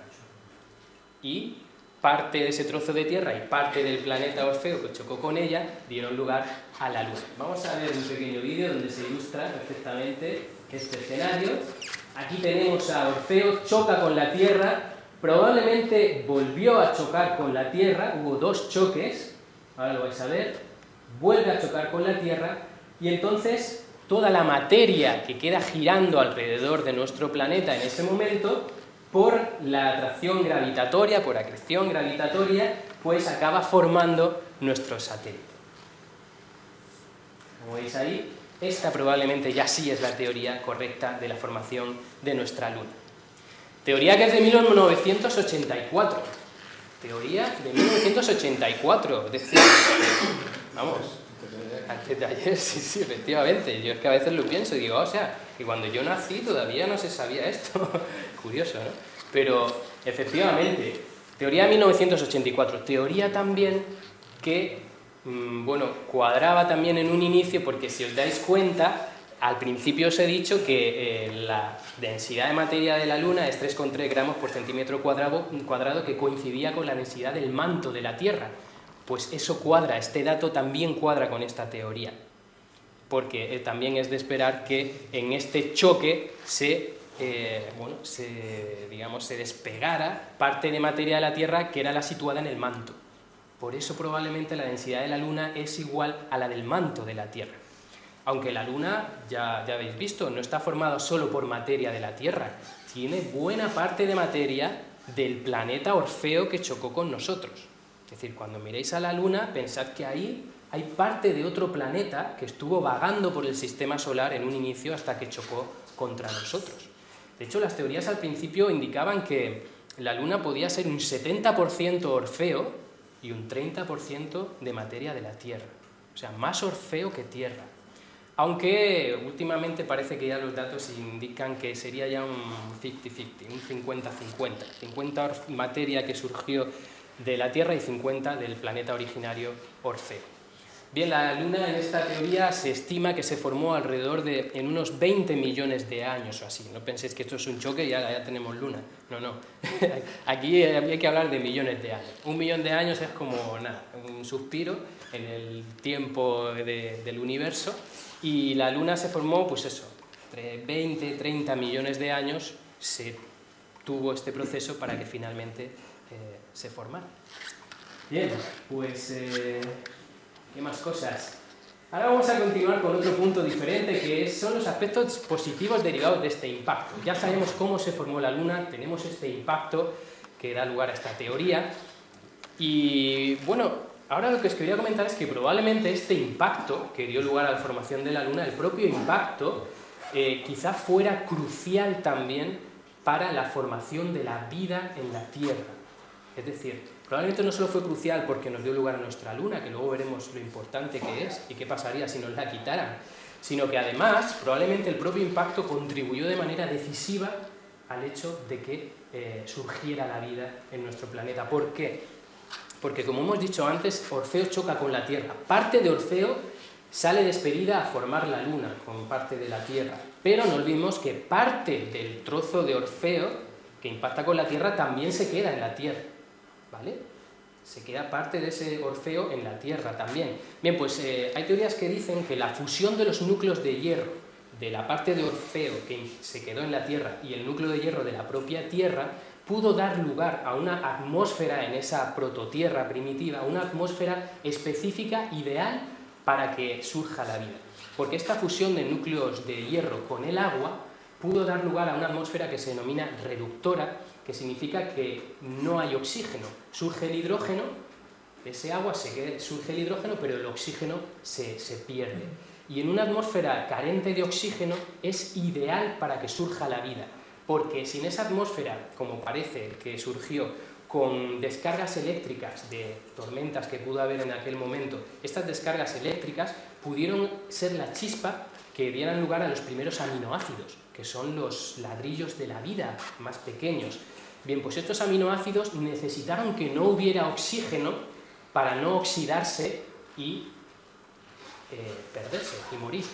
y parte de ese trozo de tierra y parte del planeta Orfeo que chocó con ella dieron lugar a la Luna. Vamos a ver un pequeño vídeo donde se ilustra perfectamente este escenario. Aquí tenemos a Orfeo, choca con la Tierra, probablemente volvió a chocar con la Tierra, hubo dos choques, ahora lo vais a ver, vuelve a chocar con la Tierra y entonces toda la materia que queda girando alrededor de nuestro planeta en ese momento, por la atracción gravitatoria, por acreción gravitatoria, pues acaba formando nuestro satélite. Como veis ahí, esta probablemente ya sí es la teoría correcta de la formación de nuestra Luna. Teoría que es de 1984. Teoría de 1984, es decir, vamos, antes de ayer, sí, efectivamente. Yo es que a veces lo pienso y digo, o sea, que cuando yo nací todavía no se sabía esto. Curioso, ¿no? Pero, efectivamente, Teoría de 1984, teoría también que, bueno, cuadraba también en un inicio, porque si os dais cuenta, al principio os he dicho que la densidad de materia de la Luna es 3,3 gramos por centímetro cuadrado, que coincidía con la densidad del manto de la Tierra. Pues eso cuadra, este dato también cuadra con esta teoría, porque también es de esperar que en este choque se despegara parte de materia de la Tierra que era la situada en el manto. Por eso probablemente la densidad de la Luna es igual a la del manto de la Tierra. Aunque la Luna, ya habéis visto, no está formada solo por materia de la Tierra, tiene buena parte de materia del planeta Orfeo que chocó con nosotros. Es decir, cuando miréis a la Luna, pensad que ahí hay parte de otro planeta que estuvo vagando por el sistema solar en un inicio hasta que chocó contra nosotros. De hecho, las teorías al principio indicaban que la Luna podía ser un 70% Orfeo y un 30% de materia de la Tierra. O sea, más Orfeo que Tierra. Aunque últimamente parece que ya los datos indican que sería ya un 50-50, un 50-50. 50 materia que surgió de la Tierra y 50 del planeta originario Orfeo. Bien, la Luna en esta teoría se estima que se formó alrededor de en unos 20 millones de años o así. No penséis que esto es un choque y ya tenemos Luna. No. Aquí hay que hablar de millones de años. 1 millón de años es como nada, un suspiro en el tiempo del universo. Y la Luna se formó, pues eso, entre 20 y 30 millones de años se tuvo este proceso para que finalmente se formara. Bien, pues, ¿qué más cosas? Ahora vamos a continuar con otro punto diferente, que son los aspectos positivos derivados de este impacto. Ya sabemos cómo se formó la Luna, tenemos este impacto que da lugar a esta teoría. Y bueno, ahora lo que os quería comentar es que probablemente este impacto que dio lugar a la formación de la Luna, el propio impacto, quizá fuera crucial también para la formación de la vida en la Tierra. Es decir, probablemente no solo fue crucial porque nos dio lugar a nuestra Luna, que luego veremos lo importante que es y qué pasaría si nos la quitaran, sino que además probablemente el propio impacto contribuyó de manera decisiva al hecho de que surgiera la vida en nuestro planeta. ¿Por qué? Porque, como hemos dicho antes, Orfeo choca con la Tierra. Parte de Orfeo sale despedida a formar la Luna con parte de la Tierra. Pero no olvidemos que parte del trozo de Orfeo que impacta con la Tierra también se queda en la Tierra. ¿Vale? Se queda parte de ese Orfeo en la Tierra también. Bien, pues hay teorías que dicen que la fusión de los núcleos de hierro de la parte de Orfeo que se quedó en la Tierra y el núcleo de hierro de la propia Tierra pudo dar lugar a una atmósfera en esa prototierra primitiva, una atmósfera específica, ideal para que surja la vida. Porque esta fusión de núcleos de hierro con el agua pudo dar lugar a una atmósfera que se denomina reductora, que significa que no hay oxígeno. Surge el hidrógeno, de ese agua surge el hidrógeno, pero el oxígeno se pierde. Y en una atmósfera carente de oxígeno es ideal para que surja la vida. Porque sin esa atmósfera, como parece que surgió, con descargas eléctricas de tormentas que pudo haber en aquel momento, estas descargas eléctricas pudieron ser la chispa que dieran lugar a los primeros aminoácidos, que son los ladrillos de la vida más pequeños. Bien, pues estos aminoácidos necesitaron que no hubiera oxígeno para no oxidarse y perderse y morir.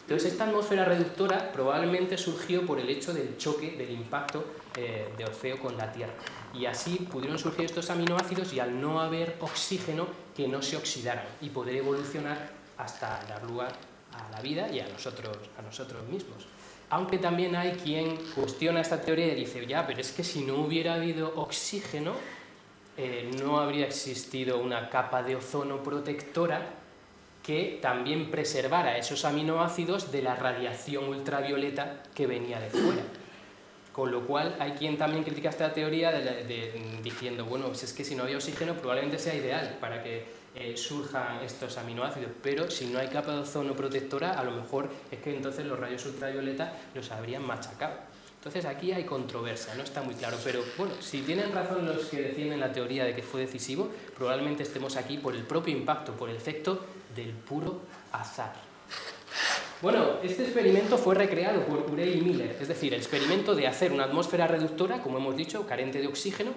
Entonces, esta atmósfera reductora probablemente surgió por el hecho del choque, del impacto de Orfeo con la Tierra. Y así pudieron surgir estos aminoácidos y al no haber oxígeno, que no se oxidaran y poder evolucionar hasta dar lugar a la vida y a nosotros mismos. Aunque también hay quien cuestiona esta teoría y dice, ya, pero es que si no hubiera habido oxígeno, no habría existido una capa de ozono protectora que también preservara esos aminoácidos de la radiación ultravioleta que venía de fuera. Con lo cual hay quien también critica esta teoría diciendo, bueno, pues es que si no había oxígeno probablemente sea ideal para que surjan estos aminoácidos, pero si no hay capa de ozono protectora, a lo mejor es que entonces los rayos ultravioleta los habrían machacado. Entonces aquí hay controversia, no está muy claro, pero bueno, si tienen razón los que defienden la teoría de que fue decisivo, probablemente estemos aquí por el propio impacto, por el efecto del puro azar. Bueno, este experimento fue recreado por Urey y Miller, es decir, el experimento de hacer una atmósfera reductora, como hemos dicho, carente de oxígeno,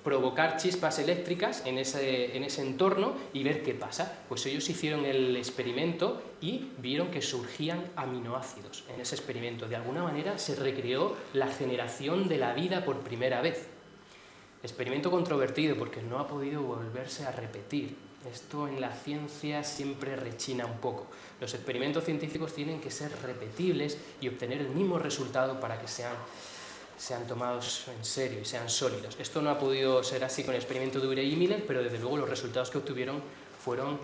provocar chispas eléctricas en ese entorno y ver qué pasa. Pues ellos hicieron el experimento y vieron que surgían aminoácidos en ese experimento. De alguna manera se recreó la generación de la vida por primera vez. Experimento controvertido porque no ha podido volverse a repetir. Esto en la ciencia siempre rechina un poco. Los experimentos científicos tienen que ser repetibles y obtener el mismo resultado para que sean tomados en serio y sean sólidos. Esto no ha podido ser así con el experimento de Urey y Miller, pero desde luego los resultados que obtuvieron fueron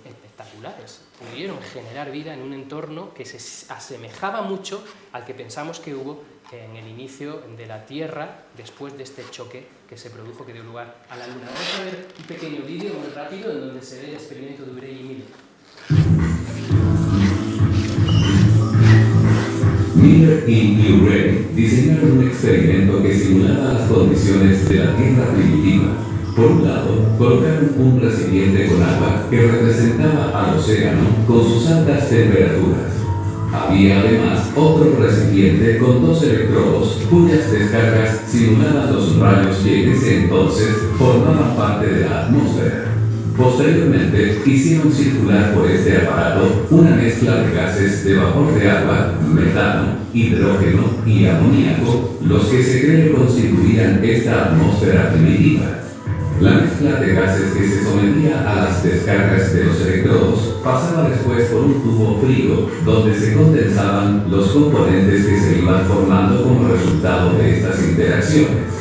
espectaculares. Pudieron generar vida en un entorno que se asemejaba mucho al que pensamos que hubo en el inicio de la Tierra después de este choque que se produjo, que dio lugar a la Luna. Vamos a ver un pequeño vídeo muy rápido en donde se ve el experimento de Urey y Miller. Miller y Urey diseñaron un experimento que simulaba las condiciones de la Tierra primitiva. Por un lado, colocaron un recipiente con agua que representaba al océano con sus altas temperaturas. Había además otro recipiente con 2 electrodos cuyas descargas simulaban los rayos que en ese entonces formaban parte de la atmósfera. Posteriormente, hicieron circular por este aparato una mezcla de gases de vapor de agua, metano, hidrógeno y amoníaco, los que se cree constituían esta atmósfera primitiva. La mezcla de gases que se sometía a las descargas de los electrodos pasaba después por un tubo frío, donde se condensaban los componentes que se iban formando como resultado de estas interacciones.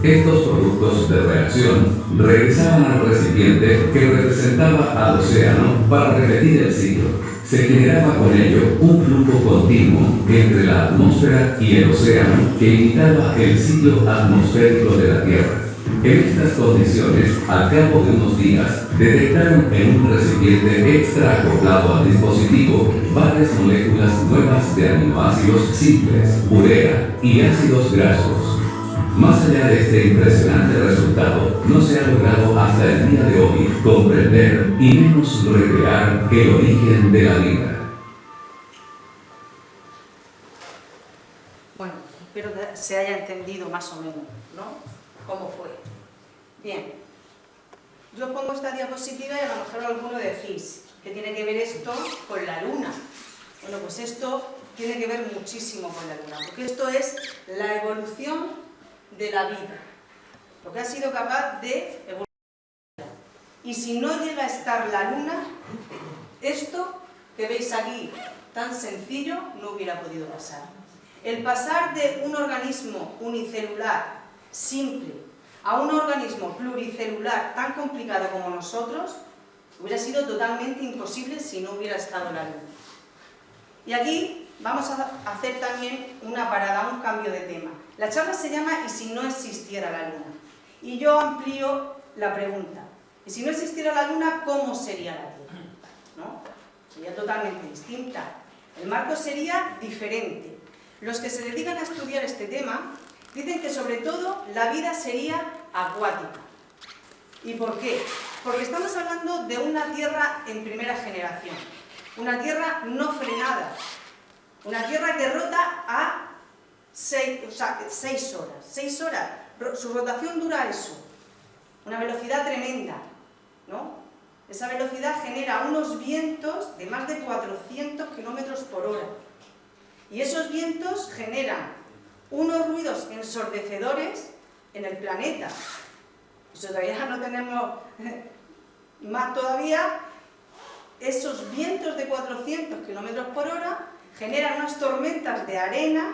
Estos productos de reacción regresaban al recipiente que representaba al océano para repetir el ciclo. Se generaba con ello un flujo continuo entre la atmósfera y el océano que imitaba el ciclo atmosférico de la Tierra. En estas condiciones, al cabo de unos días, detectaron en un recipiente extra acoplado al dispositivo varias moléculas nuevas de aminoácidos simples, urea y ácidos grasos. Más allá de este impresionante resultado, no se ha logrado hasta el día de hoy comprender y menos recrear el origen de la vida. Bueno, espero que se haya entendido más o menos, ¿no? ¿Cómo fue? Bien. Yo pongo esta diapositiva y a lo mejor alguno decís, ¿qué tiene que ver esto con la Luna? Bueno, pues esto tiene que ver muchísimo con la Luna, porque esto es la evolución de la vida, lo que ha sido capaz de evolucionar. Y si no llega a estar la Luna, esto que veis aquí, tan sencillo, no hubiera podido pasar. El pasar de un organismo unicelular, simple, a un organismo pluricelular tan complicado como nosotros, hubiera sido totalmente imposible si no hubiera estado la Luna. Y aquí vamos a hacer también una parada, un cambio de tema. La charla se llama ¿Y si no existiera la Luna? Y yo amplío la pregunta. ¿Y si no existiera la Luna, cómo sería la Tierra? ¿No? Sería totalmente distinta. El marco sería diferente. Los que se dedican a estudiar este tema dicen que sobre todo la vida sería acuática. ¿Y por qué? Porque estamos hablando de una Tierra en primera generación. Una Tierra no frenada. Una Tierra que rota a 6 horas. 6 horas. Su rotación dura eso. Una velocidad tremenda, ¿no? Esa velocidad genera unos vientos de más de 400 kilómetros por hora. Y esos vientos generan unos ruidos ensordecedores en el planeta. Eso todavía no tenemos más todavía. Esos vientos de 400 kilómetros por hora generan unas tormentas de arena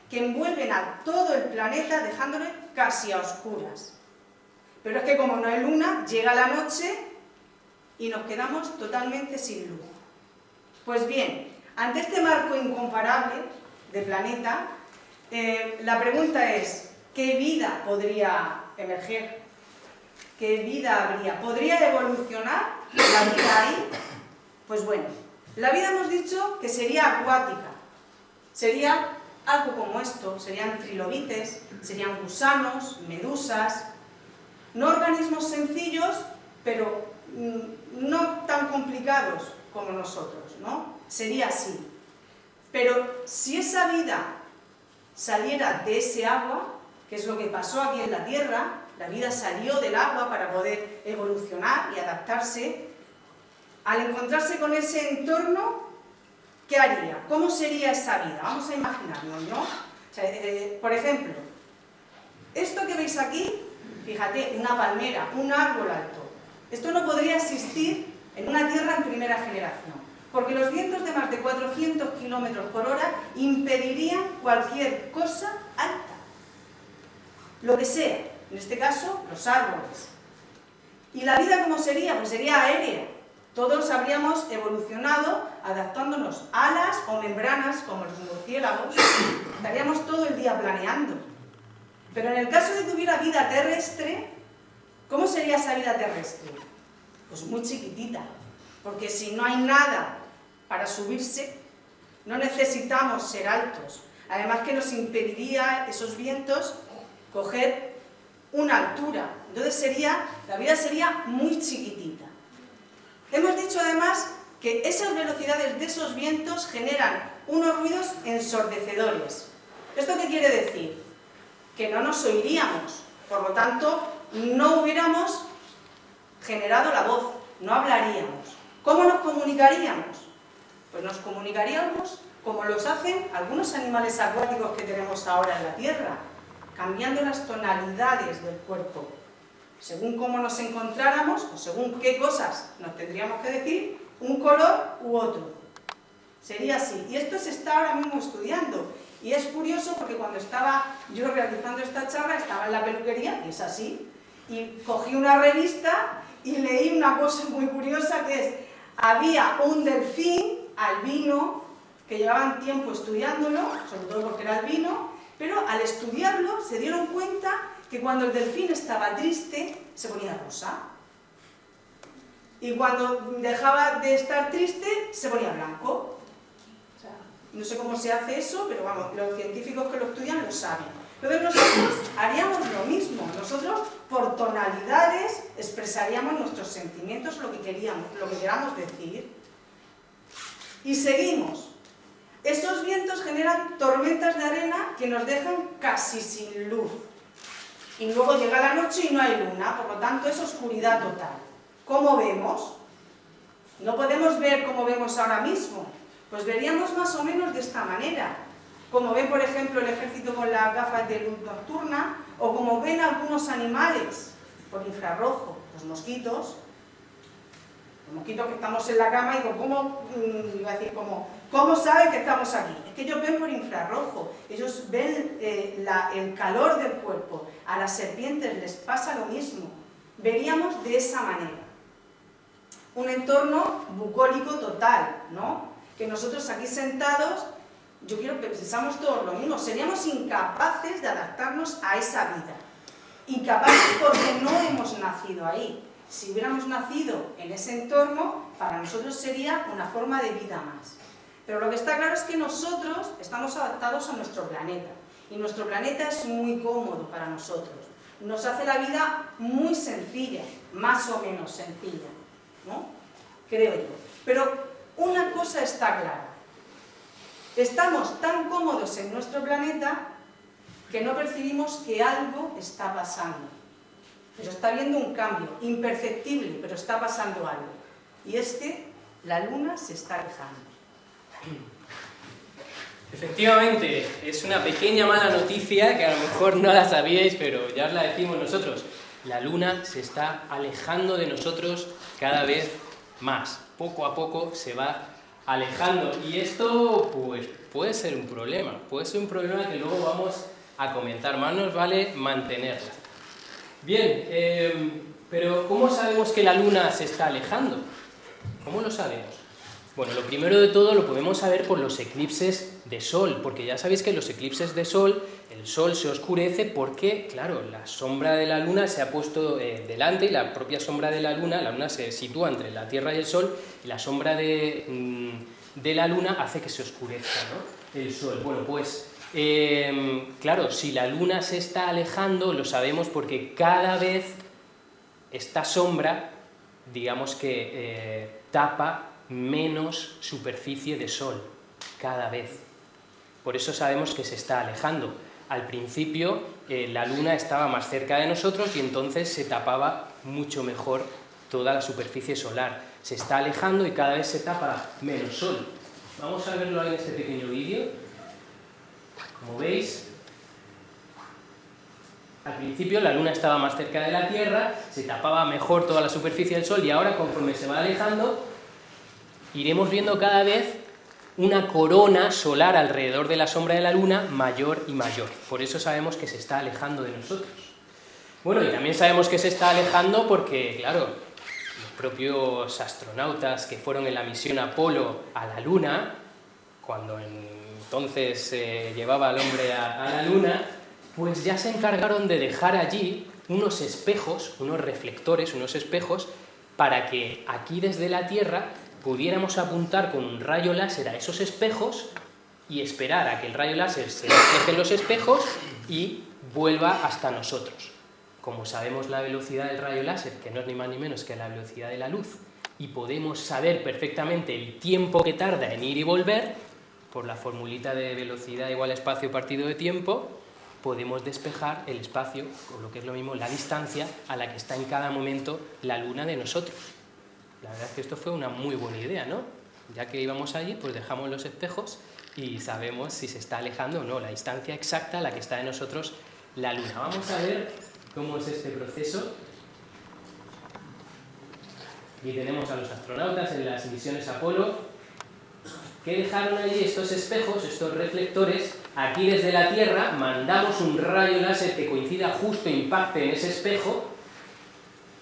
que envuelven a todo el planeta dejándolo casi a oscuras. Pero es que como no hay luna, llega la noche y nos quedamos totalmente sin luz. Pues bien, ante este marco incomparable de planeta, la pregunta es, ¿qué vida podría emerger? ¿Qué vida habría? ¿Podría evolucionar la vida ahí? Pues bueno, la vida hemos dicho que sería acuática, sería algo como esto, serían trilobites, serían gusanos, medusas, no organismos sencillos, pero no tan complicados como nosotros, ¿no? Sería así. Pero si esa vida saliera de ese agua, ¿Qué es lo que pasó aquí en la Tierra? La vida salió del agua para poder evolucionar y adaptarse. Al encontrarse con ese entorno, ¿qué haría? ¿Cómo sería esa vida? Vamos a imaginarnos, ¿no? O sea, por ejemplo, esto que veis aquí, fíjate, una palmera, un árbol alto. Esto no podría existir en una Tierra en primera generación, porque los vientos de más de 400 km por hora impedirían cualquier cosa alta. Lo que sea, en este caso, los árboles. ¿Y la vida cómo sería? Pues sería aérea. Todos habríamos evolucionado adaptándonos a alas o membranas, como los murciélagos. Estaríamos todo el día planeando. Pero en el caso de que hubiera vida terrestre, ¿cómo sería esa vida terrestre? Pues muy chiquitita. Porque si no hay nada para subirse, no necesitamos ser altos. Además que nos impediría esos vientos coger una altura. Entonces la vida sería muy chiquitita. Hemos dicho además que esas velocidades de esos vientos generan unos ruidos ensordecedores. ¿Esto qué quiere decir? Que no nos oiríamos, por lo tanto no hubiéramos generado la voz, no hablaríamos. ¿Cómo nos comunicaríamos? Pues nos comunicaríamos como los hacen algunos animales acuáticos que tenemos ahora en la Tierra, cambiando las tonalidades del cuerpo. Según cómo nos encontráramos, o según qué cosas nos tendríamos que decir, un color u otro. Sería así. Y esto se está ahora mismo estudiando. Y es curioso porque cuando estaba yo realizando esta charla, estaba en la peluquería, y es así, y cogí una revista y leí una cosa muy curiosa que es, había un delfín albino, que llevaban tiempo estudiándolo, sobre todo porque era albino, pero al estudiarlo se dieron cuenta que cuando el delfín estaba triste, se ponía rosa. Y cuando dejaba de estar triste, se ponía blanco. O sea, no sé cómo se hace eso, pero vamos, los científicos que lo estudian lo saben. Entonces nosotros haríamos lo mismo. Nosotros, por tonalidades, expresaríamos nuestros sentimientos, lo que queramos decir. Y seguimos. Esos vientos generan tormentas de arena que nos dejan casi sin luz. Y luego llega la noche y no hay luna, por lo tanto es oscuridad total. ¿Cómo vemos? No podemos ver como vemos ahora mismo, pues veríamos más o menos de esta manera. Como ven, por ejemplo, el ejército con las gafas de luz nocturna, o como ven algunos animales por infrarrojo, los mosquitos que estamos en la cama, y digo, ¿cómo saben que estamos aquí? Es que ellos ven por infrarrojo, ellos ven el calor del cuerpo. A las serpientes les pasa lo mismo. Veríamos de esa manera. Un entorno bucólico total, ¿no? Que nosotros aquí sentados, yo quiero que pensamos todos lo mismo, seríamos incapaces de adaptarnos a esa vida. Incapaces porque no hemos nacido ahí. Si hubiéramos nacido en ese entorno, para nosotros sería una forma de vida más. Pero lo que está claro es que nosotros estamos adaptados a nuestro planeta. Y nuestro planeta es muy cómodo para nosotros. Nos hace la vida muy sencilla, más o menos sencilla, ¿no? Creo yo. Pero una cosa está clara. Estamos tan cómodos en nuestro planeta que no percibimos que algo está pasando. Pero está habiendo un cambio, imperceptible, pero está pasando algo. Y es que la luna se está alejando. Efectivamente, es una pequeña mala noticia que a lo mejor no la sabíais, pero ya os la decimos nosotros. La luna se está alejando de nosotros cada vez más. Poco a poco se va alejando. Y esto, pues, puede ser un problema. Puede ser un problema que luego vamos a comentar. Más nos vale mantenerla. Bien, pero ¿cómo sabemos que la luna se está alejando? ¿Cómo lo sabemos? Bueno, lo primero de todo lo podemos saber por los eclipses de sol, porque ya sabéis que en los eclipses de sol, el sol se oscurece porque, claro, la sombra de la luna se ha puesto delante, y la propia sombra de la luna se sitúa entre la Tierra y el sol, y la sombra de la luna hace que se oscurezca, ¿no?, el sol. Bueno, pues, claro, si la luna se está alejando, lo sabemos porque cada vez esta sombra, digamos que tapa menos superficie de sol, cada vez. Por eso sabemos que se está alejando. Al principio la Luna estaba más cerca de nosotros y entonces se tapaba mucho mejor toda la superficie solar. Se está alejando y cada vez se tapa menos Sol. Vamos a verlo en este pequeño vídeo. Como veis, al principio la Luna estaba más cerca de la Tierra, se tapaba mejor toda la superficie del Sol y ahora, conforme se va alejando, iremos viendo cada vez una corona solar alrededor de la sombra de la Luna mayor y mayor. Por eso sabemos que se está alejando de nosotros. Bueno, y también sabemos que se está alejando porque, claro, los propios astronautas que fueron en la misión Apolo a la Luna, cuando entonces llevaba al hombre a la Luna, pues ya se encargaron de dejar allí unos espejos, unos reflectores, unos espejos, para que aquí desde la Tierra pudiéramos apuntar con un rayo láser a esos espejos y esperar a que el rayo láser se refleje en los espejos y vuelva hasta nosotros. Como sabemos la velocidad del rayo láser, que no es ni más ni menos que la velocidad de la luz, y podemos saber perfectamente el tiempo que tarda en ir y volver, por la formulita de velocidad igual a espacio partido de tiempo, podemos despejar el espacio, o lo que es lo mismo, la distancia a la que está en cada momento la Luna de nosotros. La verdad es que esto fue una muy buena idea, ¿no? Ya que íbamos allí, pues dejamos los espejos y sabemos si se está alejando o no, la distancia exacta a la que está de nosotros la Luna. Vamos a ver cómo es este proceso. Aquí tenemos a los astronautas en las misiones Apolo, que dejaron allí estos espejos, estos reflectores. Aquí desde la Tierra mandamos un rayo láser que coincida justo, impacte en ese espejo,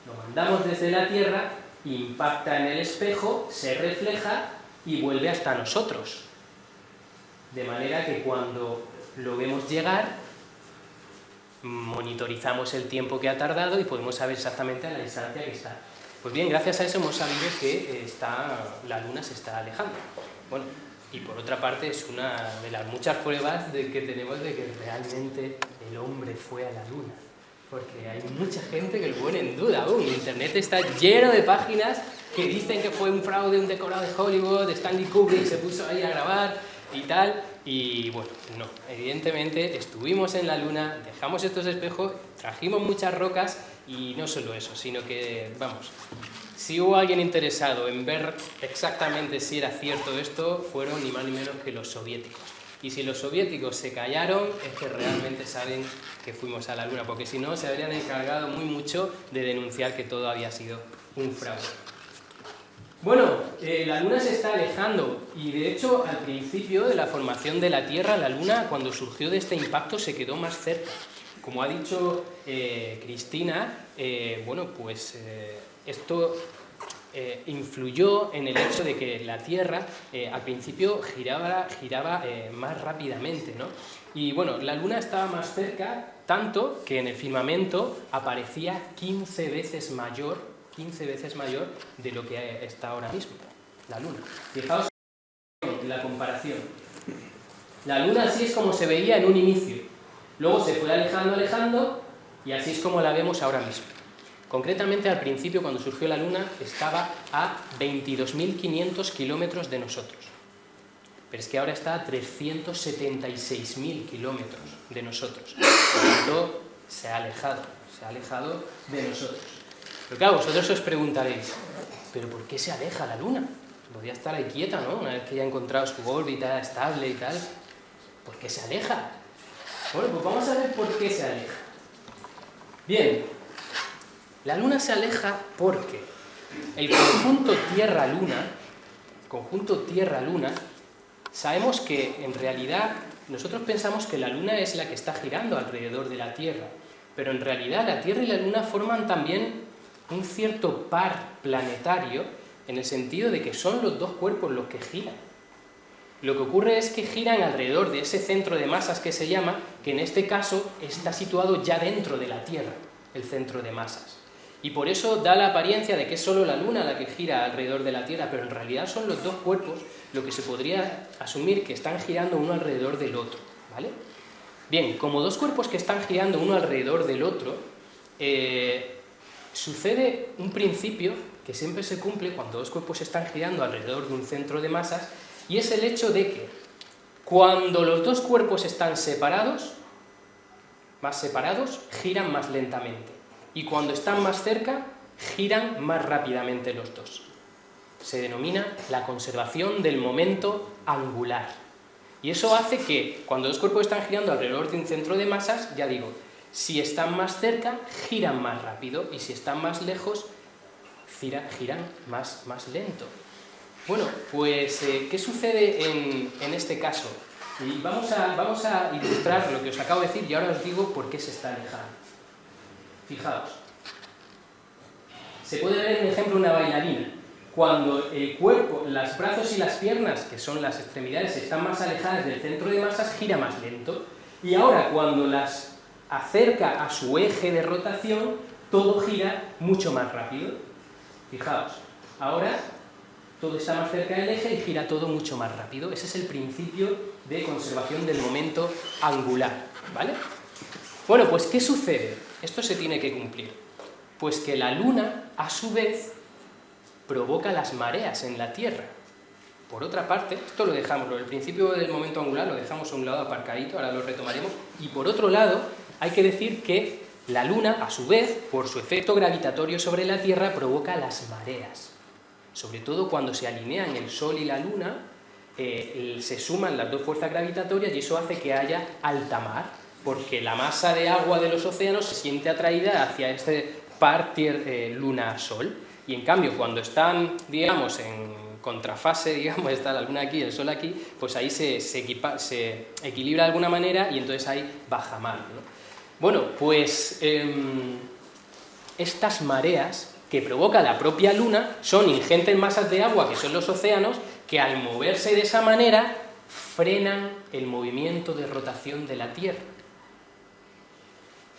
lo mandamos desde la Tierra, impacta en el espejo, se refleja y vuelve hasta nosotros. De manera que cuando lo vemos llegar, monitorizamos el tiempo que ha tardado y podemos saber exactamente a la distancia que está. Pues bien, gracias a eso hemos sabido que la Luna se está alejando. Bueno, y por otra parte es una de las muchas pruebas que tenemos de que realmente el hombre fue a la Luna. Porque hay mucha gente que lo pone en duda aún. Internet está lleno de páginas que dicen que fue un fraude, un decorado de Hollywood, Stanley Kubrick se puso ahí a grabar y tal. Y bueno, no, evidentemente estuvimos en la Luna, dejamos estos espejos, trajimos muchas rocas y no solo eso, sino que, vamos, si hubo alguien interesado en ver exactamente si era cierto esto, fueron ni más ni menos que los soviéticos. Y si los soviéticos se callaron, es que realmente saben que fuimos a la Luna, porque si no, se habrían encargado muy mucho de denunciar que todo había sido un fraude. Bueno, la Luna se está alejando y de hecho al principio de la formación de la Tierra, la Luna cuando surgió de este impacto se quedó más cerca. Como ha dicho Cristina, bueno, pues esto influyó en el hecho de que la Tierra al principio giraba más rápidamente, ¿no? Y bueno, la Luna estaba más cerca, tanto que en el firmamento aparecía 15 veces mayor de lo que está ahora mismo, la Luna. Fijaos en la comparación. La Luna así es como se veía en un inicio, luego se fue alejando y así es como la vemos ahora mismo. Concretamente al principio, cuando surgió la Luna, estaba a 22.500 kilómetros de nosotros. Pero es que ahora está a 376.000 kilómetros de nosotros. Por lo tanto, se ha alejado de nosotros. Pero claro, vosotros os preguntaréis, ¿pero por qué se aleja la Luna? Podría estar ahí quieta, ¿no? Una vez que ya ha encontrado su órbita estable y tal. ¿Por qué se aleja? Bueno, pues vamos a ver por qué se aleja. Bien, la Luna se aleja porque el conjunto Tierra-Luna, sabemos que en realidad nosotros pensamos que la Luna es la que está girando alrededor de la Tierra, pero en realidad la Tierra y la Luna forman también un cierto par planetario en el sentido de que son los dos cuerpos los que giran. Lo que ocurre es que giran alrededor de ese centro de masas que se llama, que en este caso está situado ya dentro de la Tierra, el centro de masas. Y por eso da la apariencia de que es solo la Luna la que gira alrededor de la Tierra, pero en realidad son los dos cuerpos lo que se podría asumir que están girando uno alrededor del otro, ¿vale? Bien, como dos cuerpos que están girando uno alrededor del otro, sucede un principio que siempre se cumple cuando dos cuerpos están girando alrededor de un centro de masas, y es el hecho de que cuando los dos cuerpos están separados, más separados, giran más lentamente. Y cuando están más cerca, giran más rápidamente los dos. Se denomina la conservación del momento angular. Y eso hace que, cuando dos cuerpos están girando alrededor de un centro de masas, ya digo, si están más cerca, giran más rápido, y si están más lejos, giran más lento. Bueno, pues, ¿qué sucede en este caso? Y vamos a ilustrar lo que os acabo de decir y ahora os digo por qué se está alejando. Fijaos. Se puede ver en el ejemplo una bailarina. Cuando el cuerpo, los brazos y las piernas, que son las extremidades, están más alejadas del centro de masas, gira más lento. Y ahora, cuando las acerca a su eje de rotación, todo gira mucho más rápido. Fijaos, ahora todo está más cerca del eje y gira todo mucho más rápido. Ese es el principio de conservación del momento angular, ¿vale? Bueno, pues ¿qué sucede? Esto se tiene que cumplir. Pues que la Luna, a su vez, provoca las mareas en la Tierra. Por otra parte, esto lo dejamos, el principio del momento angular lo dejamos a un lado aparcadito, ahora lo retomaremos. Y por otro lado, hay que decir que la Luna, a su vez, por su efecto gravitatorio sobre la Tierra, provoca las mareas. Sobre todo cuando se alinean el Sol y la Luna, se suman las dos fuerzas gravitatorias y eso hace que haya alta mar, porque la masa de agua de los océanos se siente atraída hacia este par Luna-Sol. Y en cambio, cuando están, digamos, en contrafase, digamos, está la Luna aquí, el Sol aquí, pues ahí se equilibra de alguna manera y entonces ahí baja mar, ¿no? Bueno, pues estas mareas que provoca la propia Luna son ingentes masas de agua, que son los océanos, que al moverse de esa manera frenan el movimiento de rotación de la Tierra.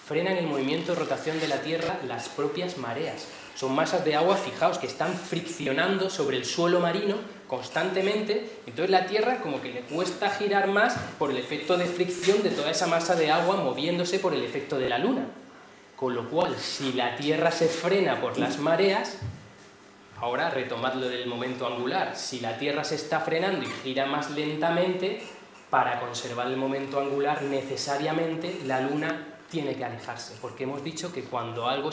Frenan el movimiento de rotación de la Tierra las propias mareas. Son masas de agua, fijaos, que están friccionando sobre el suelo marino constantemente, entonces la Tierra como que le cuesta girar más por el efecto de fricción de toda esa masa de agua moviéndose por el efecto de la Luna. Con lo cual, si la Tierra se frena por las mareas, ahora retomad lo del momento angular, si la Tierra se está frenando y gira más lentamente, para conservar el momento angular necesariamente la Luna tiene que alejarse, porque hemos dicho que cuando algo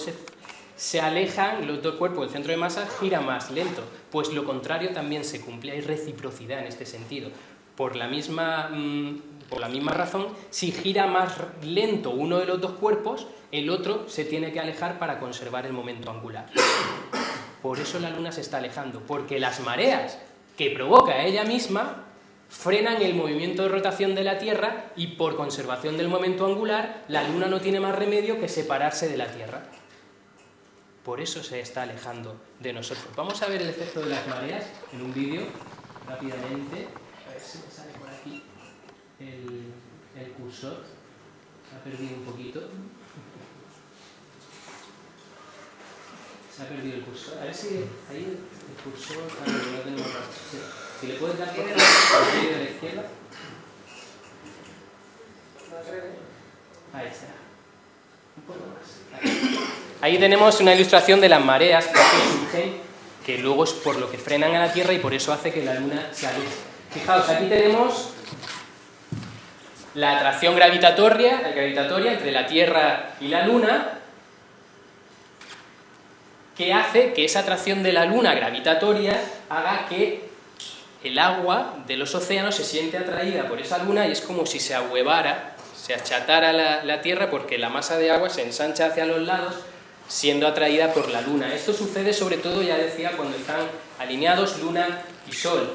se alejan, los dos cuerpos del centro de masa gira más lento, pues lo contrario también se cumple, hay reciprocidad en este sentido. Por la misma razón, si gira más lento uno de los dos cuerpos, el otro se tiene que alejar para conservar el momento angular. Por eso la Luna se está alejando, porque las mareas que provoca ella misma frenan el movimiento de rotación de la Tierra y por conservación del momento angular, la Luna no tiene más remedio que separarse de la Tierra. Por eso se está alejando de nosotros. Vamos a ver el efecto de las mareas en un vídeo rápidamente. A ver si me sale por aquí el cursor. Se ha perdido un poquito. Se ha perdido el cursor. A ver si ahí el cursor no tenemos más. Si le puedes dar por el vídeo de la izquierda. Ahí está. Un poco más. Ahí tenemos una ilustración de las mareas que surgen, que luego es por lo que frenan a la Tierra y por eso hace que la Luna se aleje. Fijaos, aquí tenemos la atracción gravitatoria entre la Tierra y la Luna, que hace que esa atracción de la Luna gravitatoria haga que el agua de los océanos se siente atraída por esa Luna y es como si se ahuevara, se achatara la Tierra porque la masa de agua se ensancha hacia los lados siendo atraída por la Luna. Esto sucede sobre todo, ya decía, cuando están alineados Luna y Sol.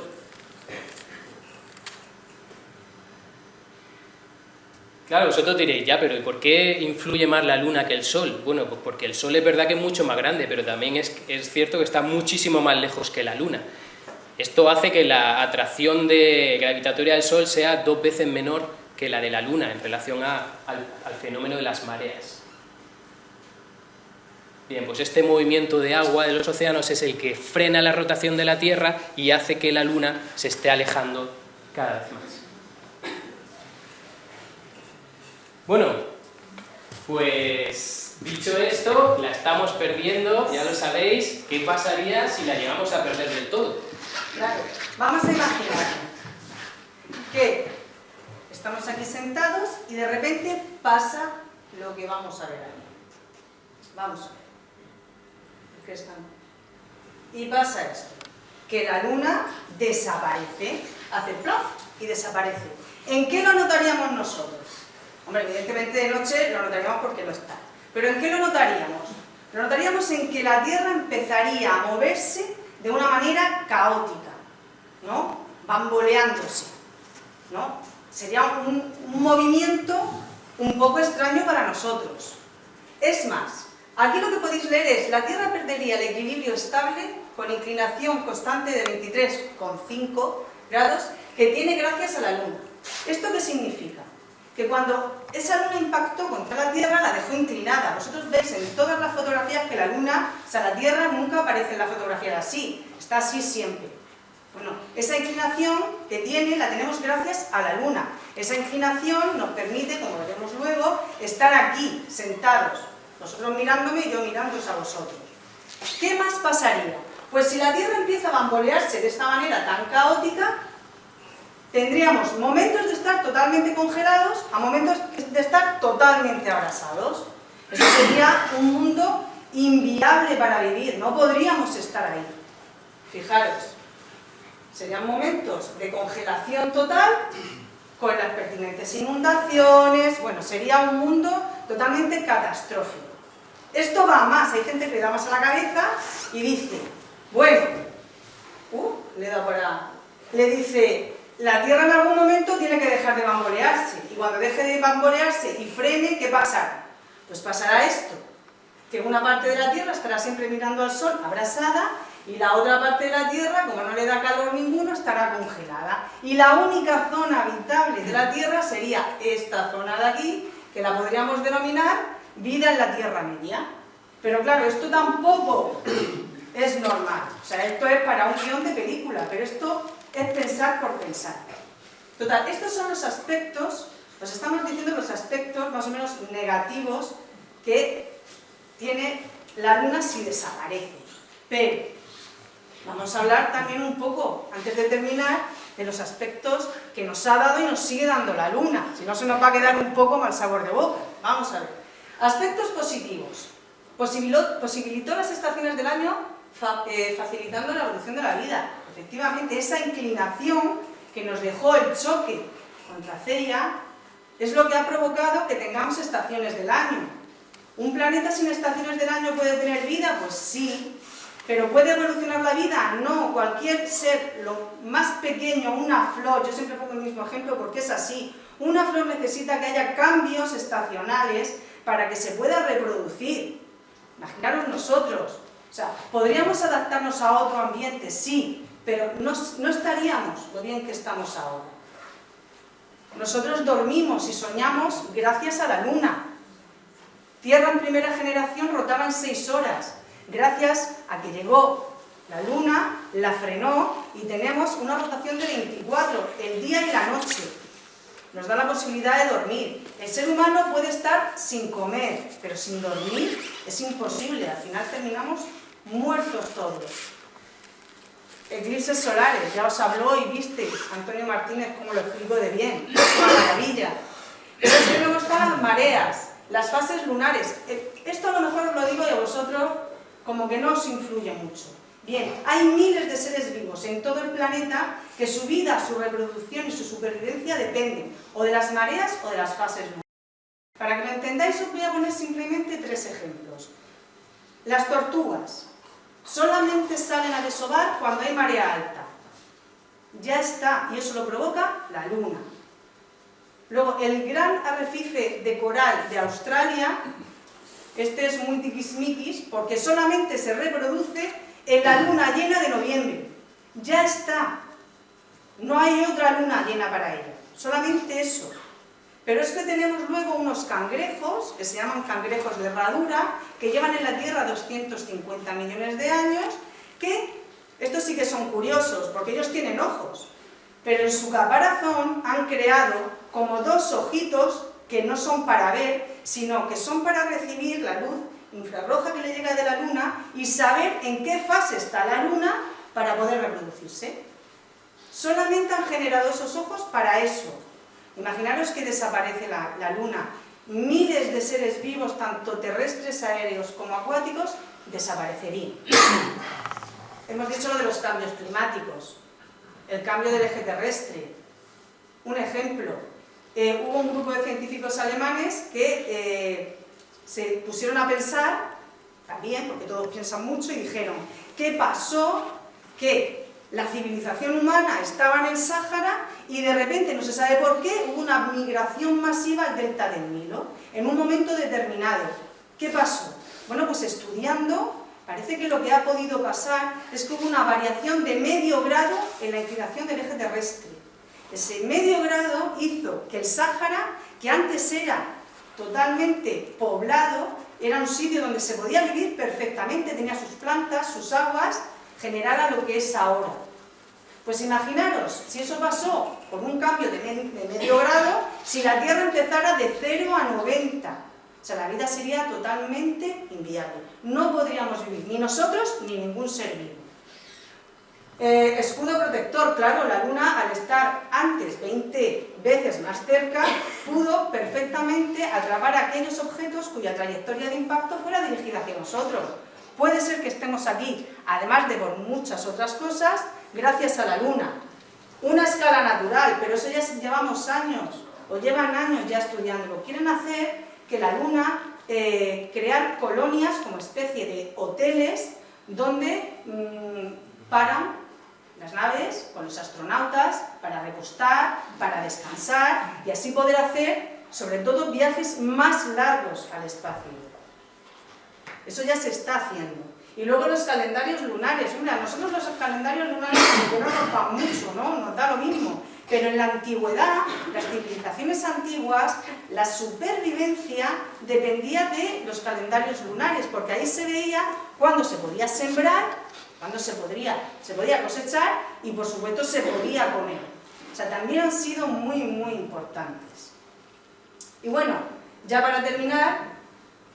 Claro, vosotros diréis, ya, pero ¿y por qué influye más la Luna que el Sol? Bueno, pues porque el Sol es verdad que es mucho más grande, pero también es cierto que está muchísimo más lejos que la Luna. Esto hace que la atracción gravitatoria del Sol sea 2 veces menor que la de la Luna en relación al fenómeno de las mareas. Bien, pues este movimiento de agua de los océanos es el que frena la rotación de la Tierra y hace que la Luna se esté alejando cada vez más. Bueno, pues dicho esto, la estamos perdiendo, ya lo sabéis. ¿Qué pasaría si la llegamos a perder del todo? Claro, vamos a imaginar que estamos aquí sentados y de repente pasa lo que vamos a ver aquí. Vamos a ver. ¿Qué están? Y pasa esto, que la luna desaparece, hace plof y desaparece. ¿En qué lo notaríamos nosotros? Hombre, evidentemente de noche lo notaríamos porque no está. ¿Pero en qué lo notaríamos? Lo notaríamos en que la Tierra empezaría a moverse de una manera caótica, ¿no? Bamboleándose, ¿no? Sería un movimiento un poco extraño para nosotros. Es más, aquí lo que podéis leer es, la Tierra perdería el equilibrio estable con inclinación constante de 23,5 grados que tiene gracias a la Luna. ¿Esto qué significa? Que cuando esa Luna impactó contra la Tierra la dejó inclinada. Vosotros veis en todas las fotografías que la Luna, o sea, la Tierra nunca aparece en la fotografía así, está así siempre. Bueno, esa inclinación que tiene la tenemos gracias a la Luna. Esa inclinación nos permite, como veremos luego, estar aquí, sentados. Vosotros mirándome y yo mirándoos a vosotros. ¿Qué más pasaría? Pues si la Tierra empieza a bambolearse de esta manera tan caótica, tendríamos momentos de estar totalmente congelados a momentos de estar totalmente abrasados. Eso sería un mundo inviable para vivir, no podríamos estar ahí. Fijaros, serían momentos de congelación total, con las pertinentes inundaciones, bueno, sería un mundo totalmente catastrófico. Esto va a más, hay gente que le da más a la cabeza y dice, bueno, le da para... Le dice, la Tierra en algún momento tiene que dejar de bambolearse, y cuando deje de bambolearse y frene, ¿qué pasará? Pues pasará esto, que una parte de la Tierra estará siempre mirando al Sol, abrasada, y la otra parte de la Tierra, como no le da calor ninguno, estará congelada. Y la única zona habitable de la Tierra sería esta zona de aquí, que la podríamos denominar vida en la Tierra Media. Pero claro, esto tampoco es normal. O sea, esto es para un guión de película, pero esto es pensar por pensar. Total, estos son los aspectos, os estamos diciendo los aspectos más o menos negativos que tiene la Luna si desaparece. Pero vamos a hablar también un poco, antes de terminar, de los aspectos que nos ha dado y nos sigue dando la Luna. Si no, se nos va a quedar un poco mal sabor de boca. Vamos a ver. Aspectos positivos. Posibilitó las estaciones del año facilitando la evolución de la vida. Efectivamente, esa inclinación que nos dejó el choque contra Ceia es lo que ha provocado que tengamos estaciones del año. ¿Un planeta sin estaciones del año puede tener vida? Pues sí. ¿Pero puede evolucionar la vida? No. Cualquier ser, lo más pequeño, una flor, yo siempre pongo el mismo ejemplo porque es así, una flor necesita que haya cambios estacionales para que se pueda reproducir. Imaginaros nosotros, o sea, ¿podríamos adaptarnos a otro ambiente? Sí, pero no estaríamos lo bien que estamos ahora. Nosotros dormimos y soñamos gracias a la Luna. Tierra en primera generación rotaba en 6 horas. Gracias a que llegó la Luna, la frenó y tenemos una rotación de 24, el día y la noche. Nos da la posibilidad de dormir. El ser humano puede estar sin comer, pero sin dormir es imposible. Al final terminamos muertos todos. Eclipses solares, ya os habló y visteis Antonio Martínez cómo lo explicó de bien. Es una maravilla. Pero es que luego están las mareas, las fases lunares. Esto a lo mejor os lo digo y a vosotros como que no os influye mucho. Bien, hay miles de seres vivos en todo el planeta que su vida, su reproducción y su supervivencia dependen o de las mareas o de las fases lunares. Para que lo entendáis os voy a poner simplemente 3 ejemplos. Las tortugas solamente salen a desovar cuando hay marea alta. Ya está, y eso lo provoca la Luna. Luego, el gran arrecife de coral de Australia, este es muy tiquismiquis porque solamente se reproduce en la luna llena de noviembre. Ya está. No hay otra luna llena para ella. Solamente eso. Pero es que tenemos luego unos cangrejos, que se llaman cangrejos de herradura, que llevan en la Tierra 250 millones de años, que, estos sí que son curiosos, porque ellos tienen ojos, pero en su caparazón han creado como 2 ojitos que no son para ver, sino que son para recibir la luz infrarroja que le llega de la Luna y saber en qué fase está la Luna para poder reproducirse. Solamente han generado esos ojos para eso. Imaginaros que desaparece la Luna miles de seres vivos, tanto terrestres, aéreos como acuáticos, desaparecerían. Hemos dicho lo de los cambios climáticos, el cambio del eje terrestre. Un ejemplo, hubo un grupo de científicos alemanes que se pusieron a pensar, también, porque todos piensan mucho, y dijeron, ¿qué pasó? Que la civilización humana estaba en el Sáhara y de repente, no se sabe por qué, hubo una migración masiva al delta del Nilo, en un momento determinado. ¿Qué pasó? Bueno, pues estudiando, parece que lo que ha podido pasar es que hubo una variación de medio grado en la inclinación del eje terrestre. Ese medio grado hizo que el Sáhara, que antes era totalmente poblado, era un sitio donde se podía vivir perfectamente, tenía sus plantas, sus aguas, generara lo que es ahora. Pues imaginaros, si eso pasó con un cambio de medio grado, si la Tierra empezara de 0 a 90, o sea, la vida sería totalmente inviable. No podríamos vivir, ni nosotros, ni ningún ser vivo. Escudo protector, claro, la Luna, al estar antes 20 veces más cerca, pudo perfectamente atrapar aquellos objetos cuya trayectoria de impacto fuera dirigida hacia nosotros. Puede ser que estemos aquí, además de por muchas otras cosas, gracias a la Luna. Una escala natural, pero eso ya llevamos años, o llevan años ya estudiándolo. Quieren hacer que la Luna, crear colonias como especie de hoteles donde paran las naves con los astronautas para repostar, para descansar y así poder hacer, sobre todo, viajes más largos al espacio. Eso ya se está haciendo. Y luego los calendarios lunares. Mira, nosotros los calendarios lunares no nos van mucho, ¿no? Nos da lo mismo. Pero en la antigüedad, las civilizaciones antiguas, la supervivencia dependía de los calendarios lunares, porque ahí se veía cuándo se podía sembrar, cuándo se podía cosechar y por supuesto se podía comer. O sea, también han sido muy, muy importantes. Y bueno, ya para terminar,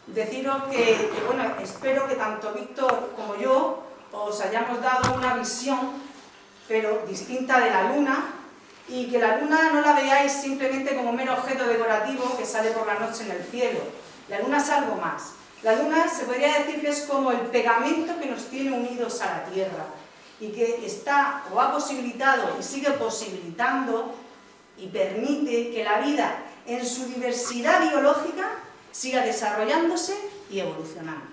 deciros que bueno, espero que tanto Víctor como yo os hayamos dado una visión, pero distinta de la Luna, y que la Luna no la veáis simplemente como mero objeto decorativo que sale por la noche en el cielo. La Luna es algo más. La Luna se podría decir que es como el pegamento que nos tiene unidos a la Tierra y que está o ha posibilitado y sigue posibilitando y permite que la vida en su diversidad biológica siga desarrollándose y evolucionando.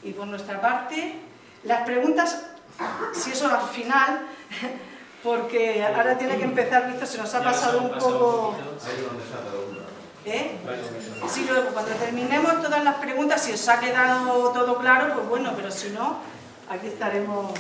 Y por nuestra parte, las preguntas, si eso al final, porque ahora tiene que empezar, Víctor, se nos ha pasado un poco... Sí, luego, cuando terminemos todas las preguntas, si os ha quedado todo claro, pues bueno, pero si no, aquí estaremos...